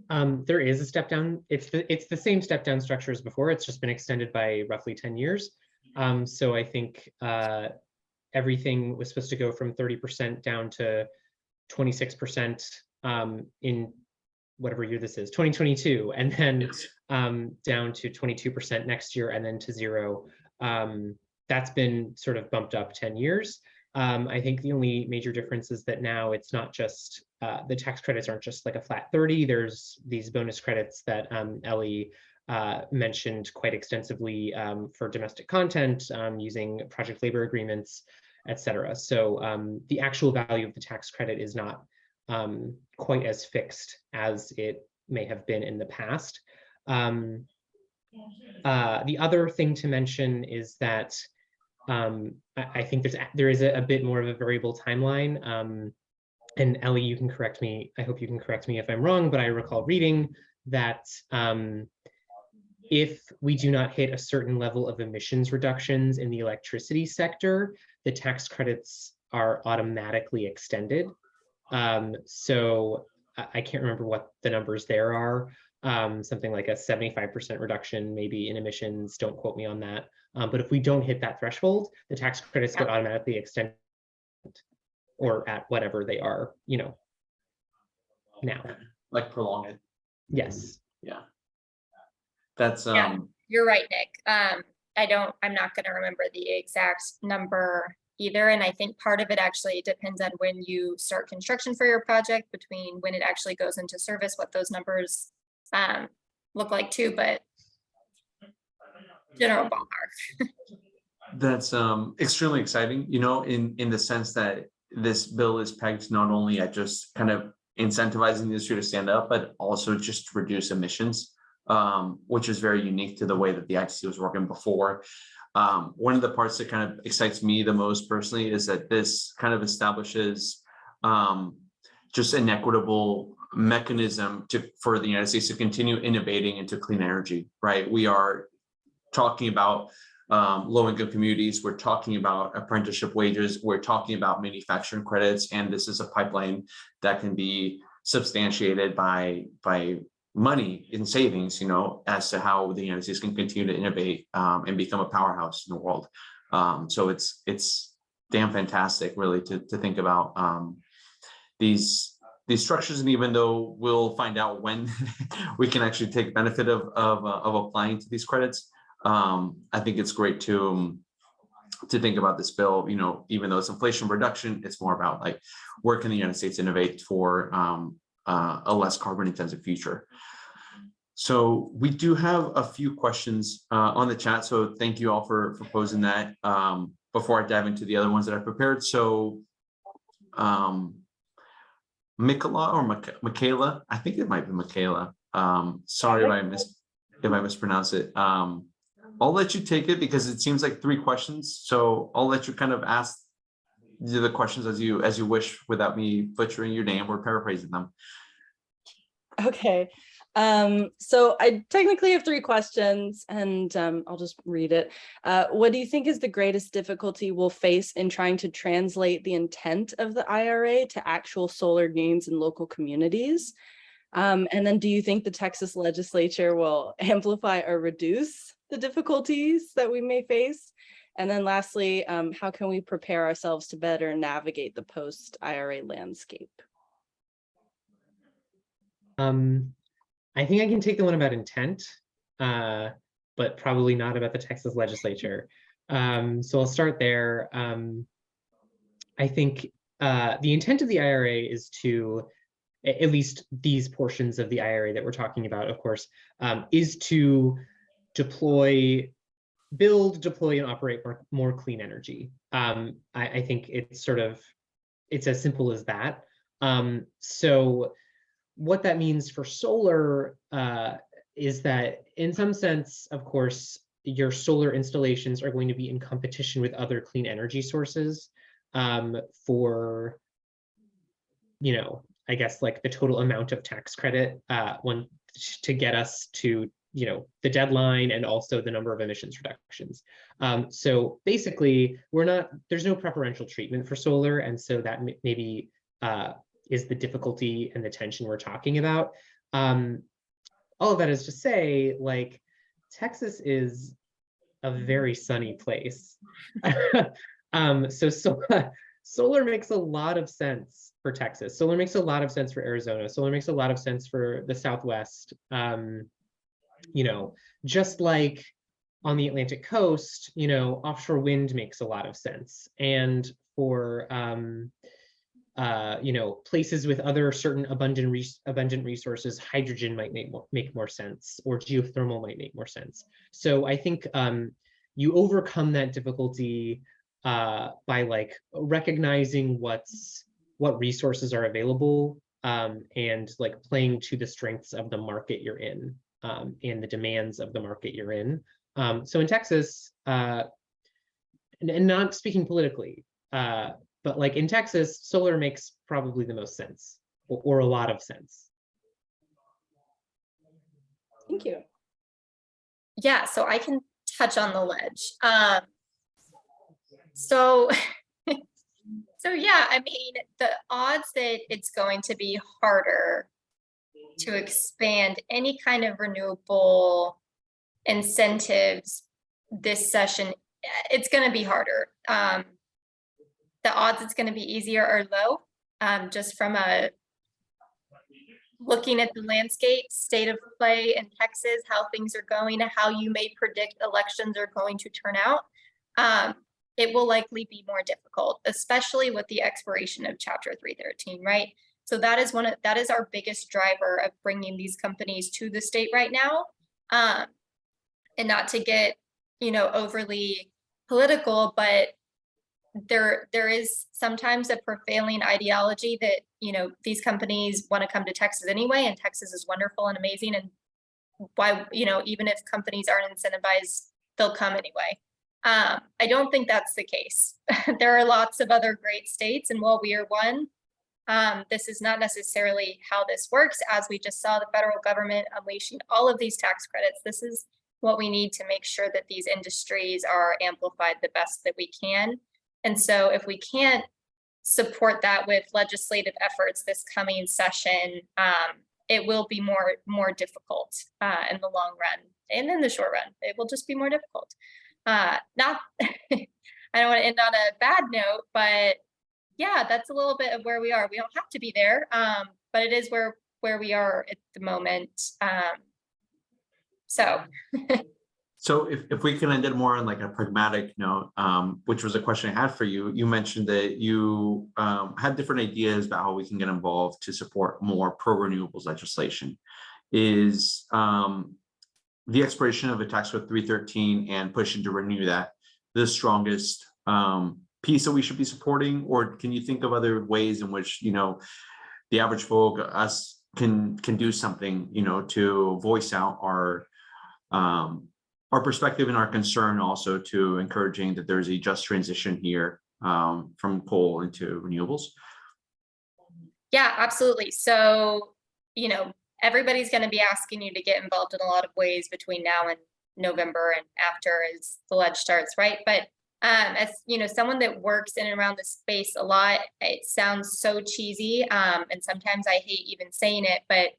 There is a step down. It's the same step down structure as before. It's just been extended by roughly 10 years. So I think everything was supposed to go from 30% down to 26% in whatever year this is, 2022, and then Yes. Down to 22% next year, and then to 0. That's been sort of bumped up 10 years. I think the only major difference is that now it's not just the tax credits aren't just like a flat 30. There's these bonus credits that Ellie mentioned quite extensively for domestic content, using project labor agreements, et cetera. So the actual value of the tax credit is not quite as fixed as it may have been in the past. The other thing to mention is that I think there is a bit more of a variable timeline. And Ellie, you can correct me. I hope you can correct me if I'm wrong, but I recall reading that if we do not hit a certain level of emissions reductions in the electricity sector, the tax credits are automatically extended. So I can't remember what the numbers there are. Something like a 75% reduction maybe in emissions. Don't quote me on that. But if we don't hit that threshold, the tax credits get automatically extended, or at whatever they are, now. Like prolong it. Yes. Yeah. That's Yeah, you're right, Nick. I'm not going to remember the exact number either. And I think part of it actually depends on when you start construction for your project, between when it actually goes into service, what those numbers look like too, but general ballpark. That's extremely exciting, in the sense that this bill is pegged not only at just kind of incentivizing the industry to stand up, but also just to reduce emissions, which is very unique to the way that the ITC was working before. One of the parts that kind of excites me the most personally is that this kind of establishes just an equitable mechanism for the United States to continue innovating into clean energy, right? We are talking about low-income communities, we're talking about apprenticeship wages, we're talking about manufacturing credits, and this is a pipeline that can be substantiated by money in savings, as to how the United States can continue to innovate and become a powerhouse in the world. So it's damn fantastic, really, to think about these structures. And even though we'll find out when we can actually take benefit of applying to these credits, I think it's great to think about this bill. You know, even though it's inflation reduction, it's more about like where can the United States innovate for a less carbon intensive future. So we do have a few questions on the chat. So thank you all for posing that. Before I dive into the other ones that I prepared. So Michaela or Michaela, I think it might be Michaela. Sorry if I mispronounce it. I'll let you take it because it seems like 3 questions. So I'll let you kind of ask the questions as you wish without me butchering your name or paraphrasing them. Okay. So I technically have 3 questions, and I'll just read it. What do you think is the greatest difficulty we'll face in trying to translate the intent of the IRA to actual solar gains in local communities? And then do you think the Texas legislature will amplify or reduce the difficulties that we may face? And then lastly, how can we prepare ourselves to better navigate the post-IRA landscape? I think I can take the one about intent, but probably not about the Texas legislature. So I'll start there. I think the intent of the IRA is to, at least these portions of the IRA that we're talking about, of course, is to build, deploy, and operate more clean energy. I think it's as simple as that. So what that means for solar is that in some sense, of course, your solar installations are going to be in competition with other clean energy sources for, I guess like the total amount of tax credit to get us to, the deadline and also the number of emissions reductions. So basically there's no preferential treatment for solar. And so that maybe is the difficulty and the tension we're talking about. All of that is to say, like, Texas is a very sunny place. So solar makes a lot of sense for Texas. Solar makes a lot of sense for Arizona. Solar makes a lot of sense for the Southwest. Just like on the Atlantic coast, offshore wind makes a lot of sense. And for places with other certain abundant resources, hydrogen might make more sense, or geothermal might make more sense. So I think you overcome that difficulty by like recognizing what resources are available and like playing to the strengths of the market you're in and the demands of the market you're in. So in Texas, and not speaking politically, but like in Texas, solar makes probably the most sense, or a lot of sense. Thank you. Yeah, so I can touch on the ledge. So yeah, I mean, the odds that it's going to be harder to expand any kind of renewable incentives this session, it's going to be harder. The odds it's going to be easier are low, just from looking at the landscape, state of play in Texas, how things are going, how you may predict elections are going to turn out. It will likely be more difficult, especially with the expiration of Chapter 313, right? So that is our biggest driver of bringing these companies to the state right now. And not to get, overly political, but there is sometimes a prevailing ideology that, these companies want to come to Texas anyway, and Texas is wonderful and amazing. And why, even if companies aren't incentivized, they'll come anyway. I don't think that's the case. There are lots of other great states, and while we are one, this is not necessarily how this works. As we just saw the federal government unleashing all of these tax credits, this is what we need to make sure that these industries are amplified the best that we can. And so if we can't support that with legislative efforts this coming session, it will be more difficult in the long run, and in the short run, it will just be more difficult. Not I don't want to end on a bad note, but yeah, that's a little bit of where we are. We don't have to be there, but it is where we are at the moment. So So if we can end it more on like a pragmatic note, which was a question I had for you, you mentioned that you had different ideas about how we can get involved to support more pro-renewables legislation. Is the expiration of a tax code 313 and pushing to renew that the strongest piece that we should be supporting, or can you think of other ways in which, you know, the average folk, us, can do something, you know, to voice out our perspective and our concern, also to encouraging that there's a just transition here from coal into renewables? yeah, absolutely. So, you know, everybody's going to be asking you to get involved in a lot of ways between now and November and after, as the ledge starts, right? But as you know, someone that works in and around the space a lot, it sounds so cheesy, and sometimes I hate even saying it, but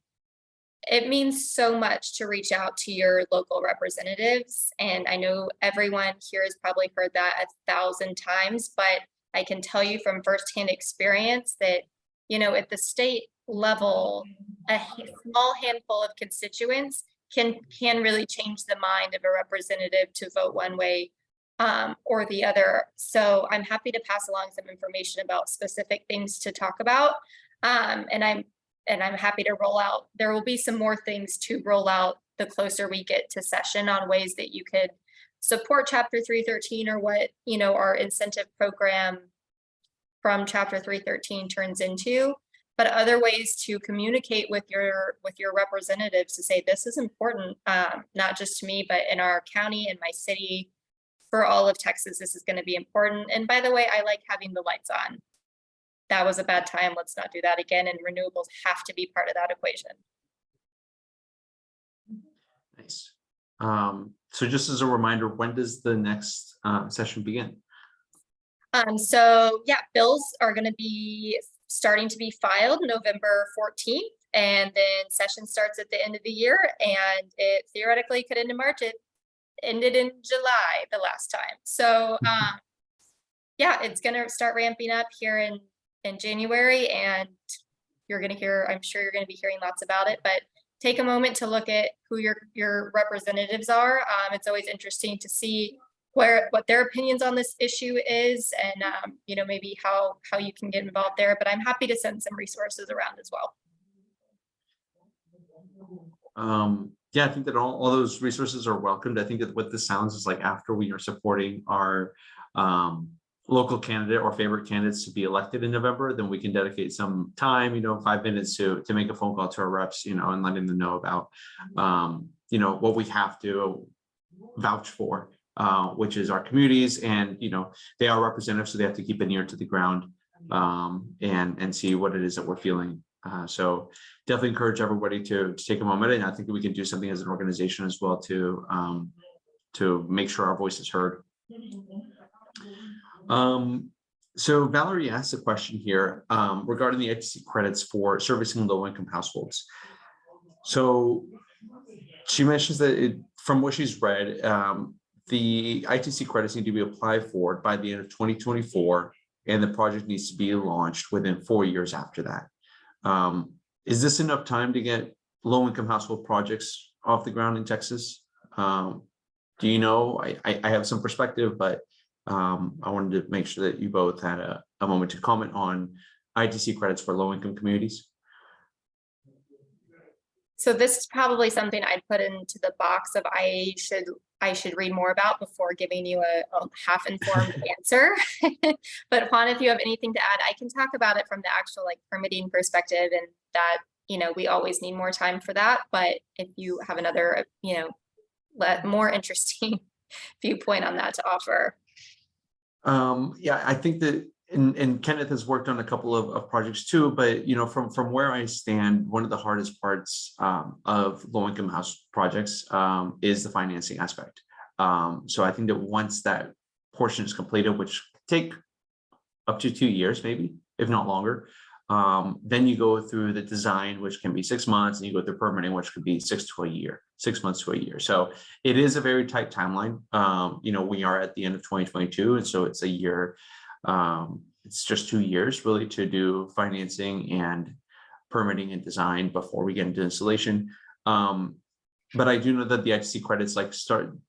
it means so much to reach out to your local representatives. And I know everyone here has probably heard that 1,000 times, but I can tell you from firsthand experience that, you know, at the state level, a small handful of constituents can really change the mind of a representative to vote one way or the other. So I'm happy to pass along some information about specific things to talk about. And I'm happy to roll out. There will be some more things to roll out the closer we get to session on ways that you could support Chapter 313, or what, you know, our incentive program from Chapter 313 turns into, but other ways to communicate with your representatives to say, this is important, not just to me, but in our county and my city, for all of Texas, this is going to be important. And by the way, I like having the lights on. That was a bad time. Let's not do that again. And renewables have to be part of that equation. Nice. So just as a reminder, when does the next session begin? So yeah, bills are going to be starting to be filed November 14th, and then session starts at the end of the year, and it theoretically could end in March. It ended in July the last time. So yeah, it's going to start ramping up here in January, and you're going to hear, I'm sure you're going to be hearing lots about it, but take a moment to look at who your representatives are. It's always interesting to see what their opinions on this issue is, and you know, maybe how you can get involved there, but I'm happy to send some resources around as well. Yeah, I think that all those resources are welcomed. I think that what this sounds is like, after we are supporting our local candidate or favorite candidates to be elected in November, then we can dedicate some time, you know, 5 minutes to make a phone call to our reps, you know, and letting them know about, you know, what we have to vouch for, which is our communities. And, you know, they are representatives, so they have to keep an ear to the ground and see what it is that we're feeling. So definitely encourage everybody to take a moment, and I think that we can do something as an organization as well to make sure our voice is heard. So Valerie asked a question here regarding the ITC credits for servicing low-income households. So she mentions that from what she's read, the ITC credits need to be applied for by the end of 2024, and the project needs to be launched within 4 years after that. Is this enough time to get low-income household projects off the ground in Texas? Do you know? I have some perspective, but I wanted to make sure that you both had a moment to comment on ITC credits for low-income communities. So this is probably something I'd put into the box of I should read more about before giving you a half-informed answer. But Juan, if you have anything to add, I can talk about it from the actual like permitting perspective, and that, you know, we always need more time for that. But if you have another, you know, more interesting viewpoint on that to offer. Yeah, I think that, and Kenneth has worked on a couple of projects too, but, you know, from where I stand, one of the hardest parts of low-income house projects is the financing aspect. So I think that once that portion is completed, which could take up to 2 years, maybe, if not longer, Then you go through the design, which can be 6 months, and you go through permitting, which could be 6 months to a year. So it is a very tight timeline. We are at the end of 2022, and so it's a year. It's just 2 years really to do financing and permitting and design before we get into installation. But I do know that the ITC credits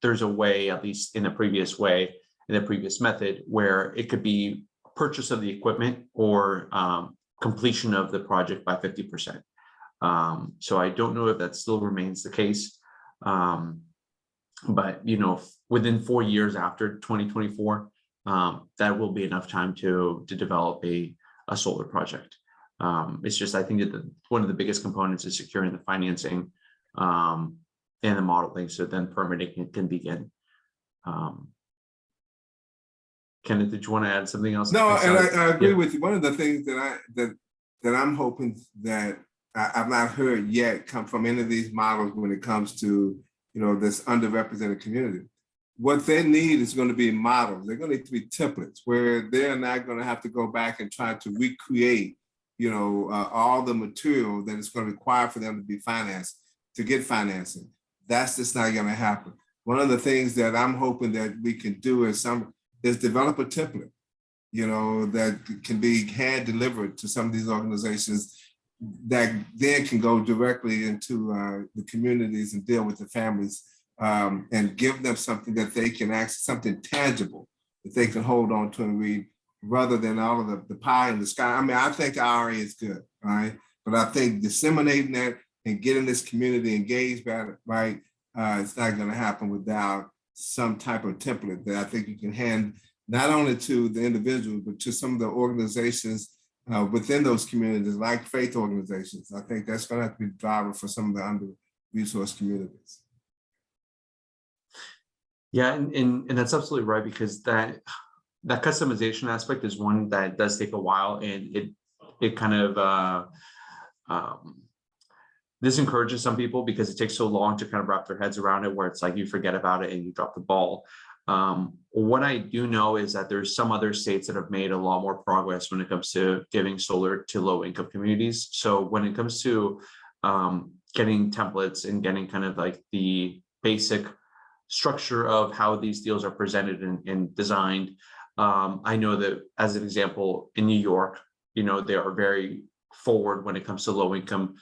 there's a way, at least in the previous method, where it could be purchase of the equipment or completion of the project by 50%. So I don't know if that still remains the case. But within 4 years after 2024, that will be enough time to develop a solar project. It's just, I think that one of the biggest components is securing the financing and the modeling, so then permitting can begin. Kenneth, did you want to add something else? No, and I agree with you. One of the things that I'm hoping that I've not heard yet come from any of these models when it comes to this underrepresented community. What they need is going to be models. They're going to need to be templates where they're not going to have to go back and try to recreate all the material that it's going to require for them to be financed, to get financing. That's just not going to happen. One of the things that I'm hoping that we can do is develop a template, that can be hand delivered to some of these organizations that then can go directly into the communities and deal with the families, and give them something that they can something tangible that they can hold on to and read, rather than all of the pie in the sky. I mean, I think the IRA is good, right? But I think disseminating that and getting this community engaged about it, right? It's not going to happen without some type of template that I think you can hand not only to the individual, but to some of the organizations within those communities, like faith organizations. I think that's going to have to be the driver for some of the under-resourced communities. Yeah, and that's absolutely right, because that customization aspect is one that does take a while, and it kind of this encourages some people because it takes so long to kind of wrap their heads around it, where it's like you forget about it and you drop the ball. What I do know is that there's some other states that have made a lot more progress when it comes to giving solar to low-income communities. So when it comes to getting templates and getting kind of like the basic structure of how these deals are presented and designed, I know that, as an example, in New York, they are very forward when it comes to low-income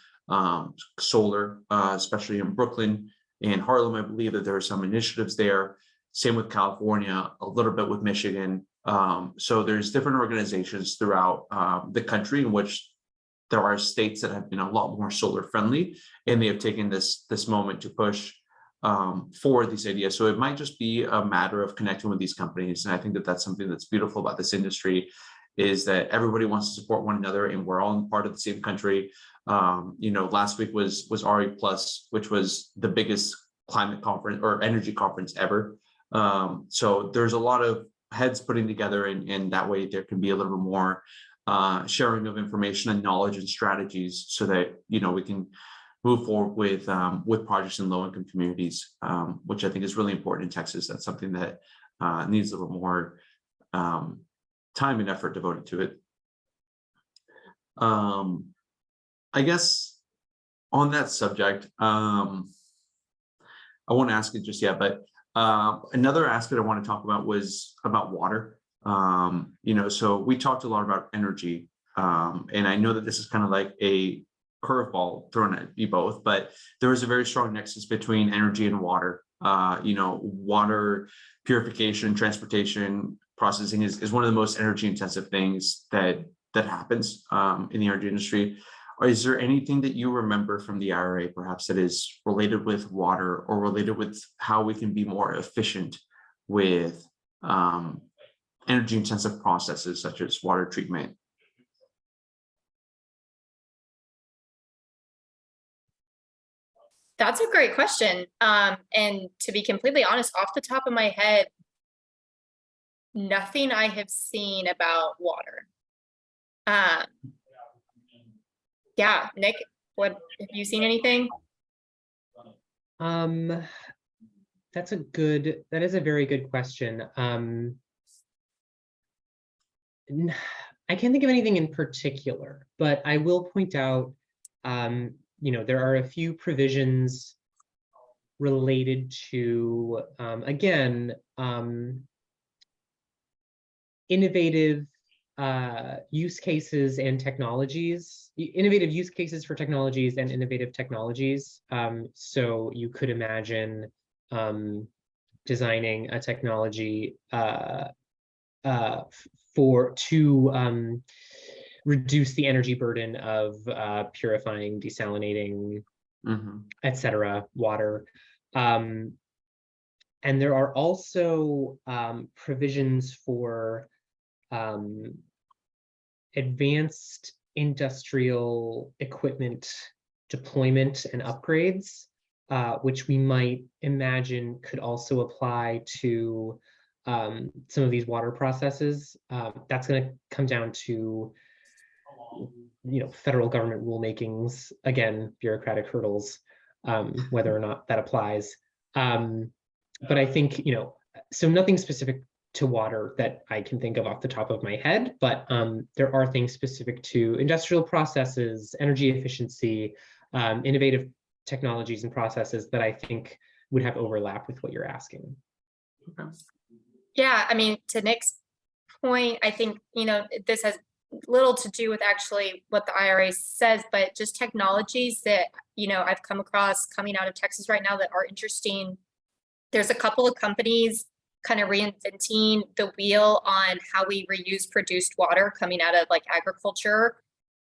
solar, especially in Brooklyn and Harlem. I believe that there are some initiatives there. Same with California, a little bit with Michigan. So there's different organizations throughout the country in which there are states that have been a lot more solar friendly, and they have taken this moment to push for these ideas. So it might just be a matter of connecting with these companies. And I think that that's something that's beautiful about this industry, is that everybody wants to support one another, and we're all part of the same country. Last week was RE Plus, which was the biggest climate conference or energy conference ever. So there's a lot of heads putting together, and that way there can be a little bit more sharing of information and knowledge and strategies, so that we can move forward with projects in low-income communities, which I think is really important in Texas. That's something that needs a little more time and effort devoted to it. I guess on that subject, I won't ask it just yet, but another aspect I want to talk about was about water. So we talked a lot about energy, and I know that this is kind of like a curveball thrown at you both, but there is a very strong nexus between energy and water. Water purification, transportation, processing is one of the most energy intensive things that happens in the energy industry. Or is there anything that you remember from the IRA, perhaps, that is related with water, or related with how we can be more efficient with energy intensive processes such as water treatment? That's a great question. And to be completely honest, off the top of my head, nothing I have seen about water. Yeah, Nick, have you seen anything? That is a very good question. I can't think of anything in particular, but I will point out, there are a few provisions related to, again, innovative use cases and technologies, innovative use cases for technologies and innovative technologies. So you could imagine designing a technology to reduce the energy burden of purifying, desalinating, etc., water. And there are also provisions for advanced industrial equipment deployment and upgrades, which we might imagine could also apply to some of these water processes. That's going to come down to federal government rulemakings, again, bureaucratic hurdles, whether or not that applies. But I think, so nothing specific to water that I can think of off the top of my head, but there are things specific to industrial processes, energy efficiency, innovative technologies and processes that I think would have overlap with what you're asking. Okay. Yeah, I mean, to Nick's point, I think, this has little to do with actually what the IRA says, but just technologies that, I've come across coming out of Texas right now that are interesting. There's a couple of companies kind of reinventing the wheel on how we reuse produced water coming out of like agriculture,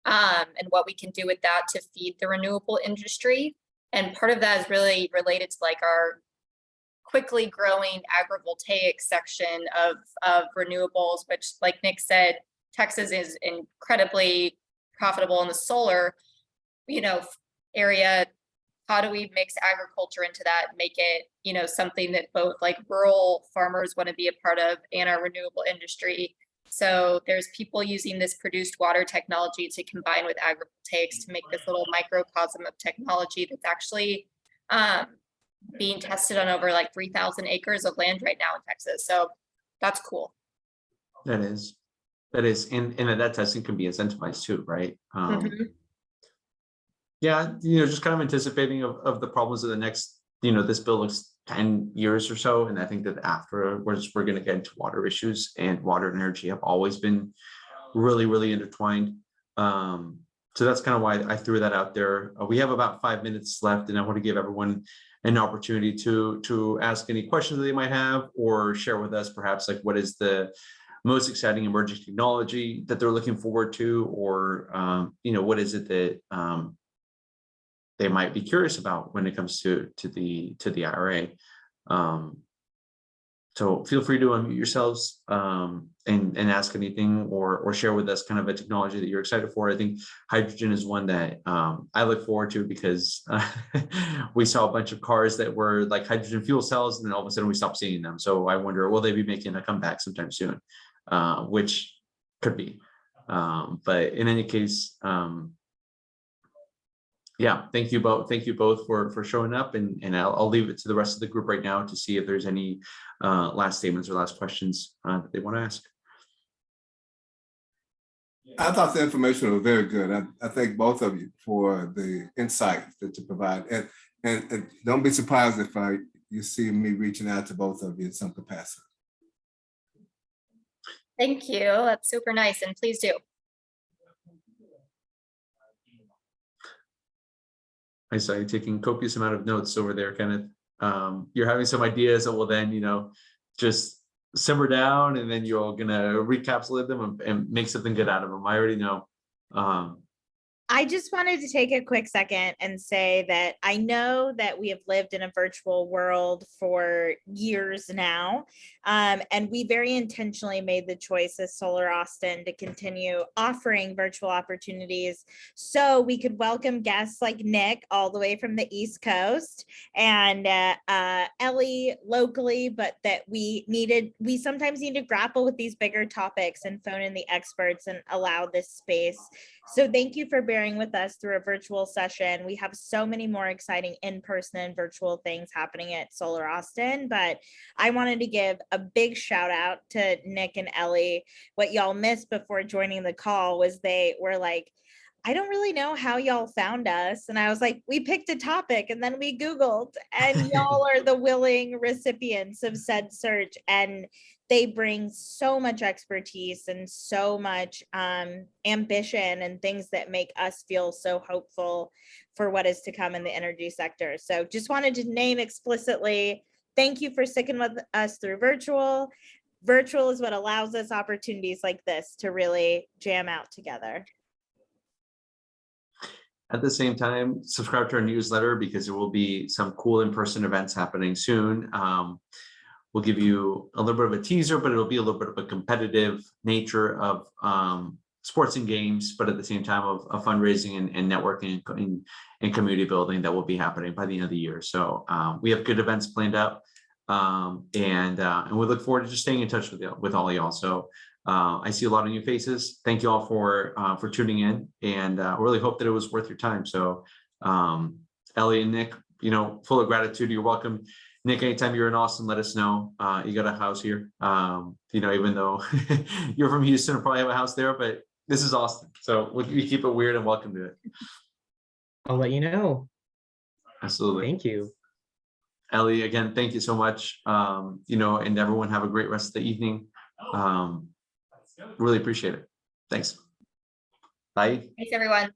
and what we can do with that to feed the renewable industry. And part of that is really related to like our quickly growing agrivoltaic section of renewables, which, like Nick said, Texas is incredibly profitable in the solar, area. How do we mix agriculture into that, make it, something that both like rural farmers want to be a part of and our renewable industry? So there's people using this produced water technology to combine with agrivoltaics to make this little microcosm of technology that's actually being tested on over like 3,000 acres of land right now in Texas. So that's cool. That is, and that testing can be incentivized too, right? Yeah, just kind of anticipating of the problems of the next, this bill looks 10 years or so. And I think that afterwards, we're going to get into water issues, and water and energy have always been really, really intertwined. So that's kind of why I threw that out there. We have about 5 minutes left, and I want to give everyone an opportunity to ask any questions that they might have, or share with us perhaps like what is the most exciting emerging technology that they're looking forward to, or what is it that they might be curious about when it comes to the IRA. So feel free to unmute yourselves and ask anything, or share with us kind of a technology that you're excited for. I think hydrogen is one that I look forward to, because we saw a bunch of cars that were like hydrogen fuel cells, and then all of a sudden we stopped seeing them. So I wonder, will they be making a comeback sometime soon? Which could be. But in any case, yeah, thank you both for showing up, and I'll leave it to the rest of the group right now to see if there's any last statements or last questions that they want to ask. I thought the information was very good. I thank both of you for the insights that you provide, and don't be surprised if you see me reaching out to both of you in some capacity. Thank you. That's super nice, and please do. I saw you taking copious amount of notes over there, Kenneth. You're having some ideas that will then, just simmer down, and then you're all gonna recapsulate them and make something good out of them. I already know. I just wanted to take a quick second and say that I know that we have lived in a virtual world for years now, and we very intentionally made the choice as Solar Austin to continue offering virtual opportunities so we could welcome guests like Nick all the way from the East Coast, and Ellie locally, but that we sometimes need to grapple with these bigger topics and phone in the experts and allow this space So thank you for bearing with us through a virtual session. We have so many more exciting in-person and virtual things happening at Solar Austin, but I wanted to give a big shout out to Nick and Ellie. What y'all missed before joining the call was they were like, I don't really know how y'all found us. And I was like, we picked a topic and then we Googled, and y'all are the willing recipients of said search. And they bring so much expertise and so much ambition and things that make us feel so hopeful for what is to come in the energy sector. So just wanted to name explicitly, thank you for sticking with us through virtual. Virtual is what allows us opportunities like this to really jam out together. At the same time, subscribe to our newsletter because there will be some cool in-person events happening soon. We'll give you a little bit of a teaser, but it'll be a little bit of a competitive nature of sports and games, but at the same time of fundraising and networking and community building that will be happening by the end of the year. So we have good events planned out, and we look forward to just staying in touch with all of y'all. So I see a lot of new faces. Thank you all for tuning in, and I really hope that it was worth your time. So Ellie and Nick, full of gratitude. You're welcome. Nick, anytime you're in Austin, let us know. You got a house here. Even though you're from Houston, we'll probably have a house there, but this is Austin. So we keep it weird and welcome to it. I'll let you know. Absolutely. Thank you. Ellie, again, thank you so much. And everyone have a great rest of the evening. Really appreciate it. Thanks. Bye. Thanks, everyone.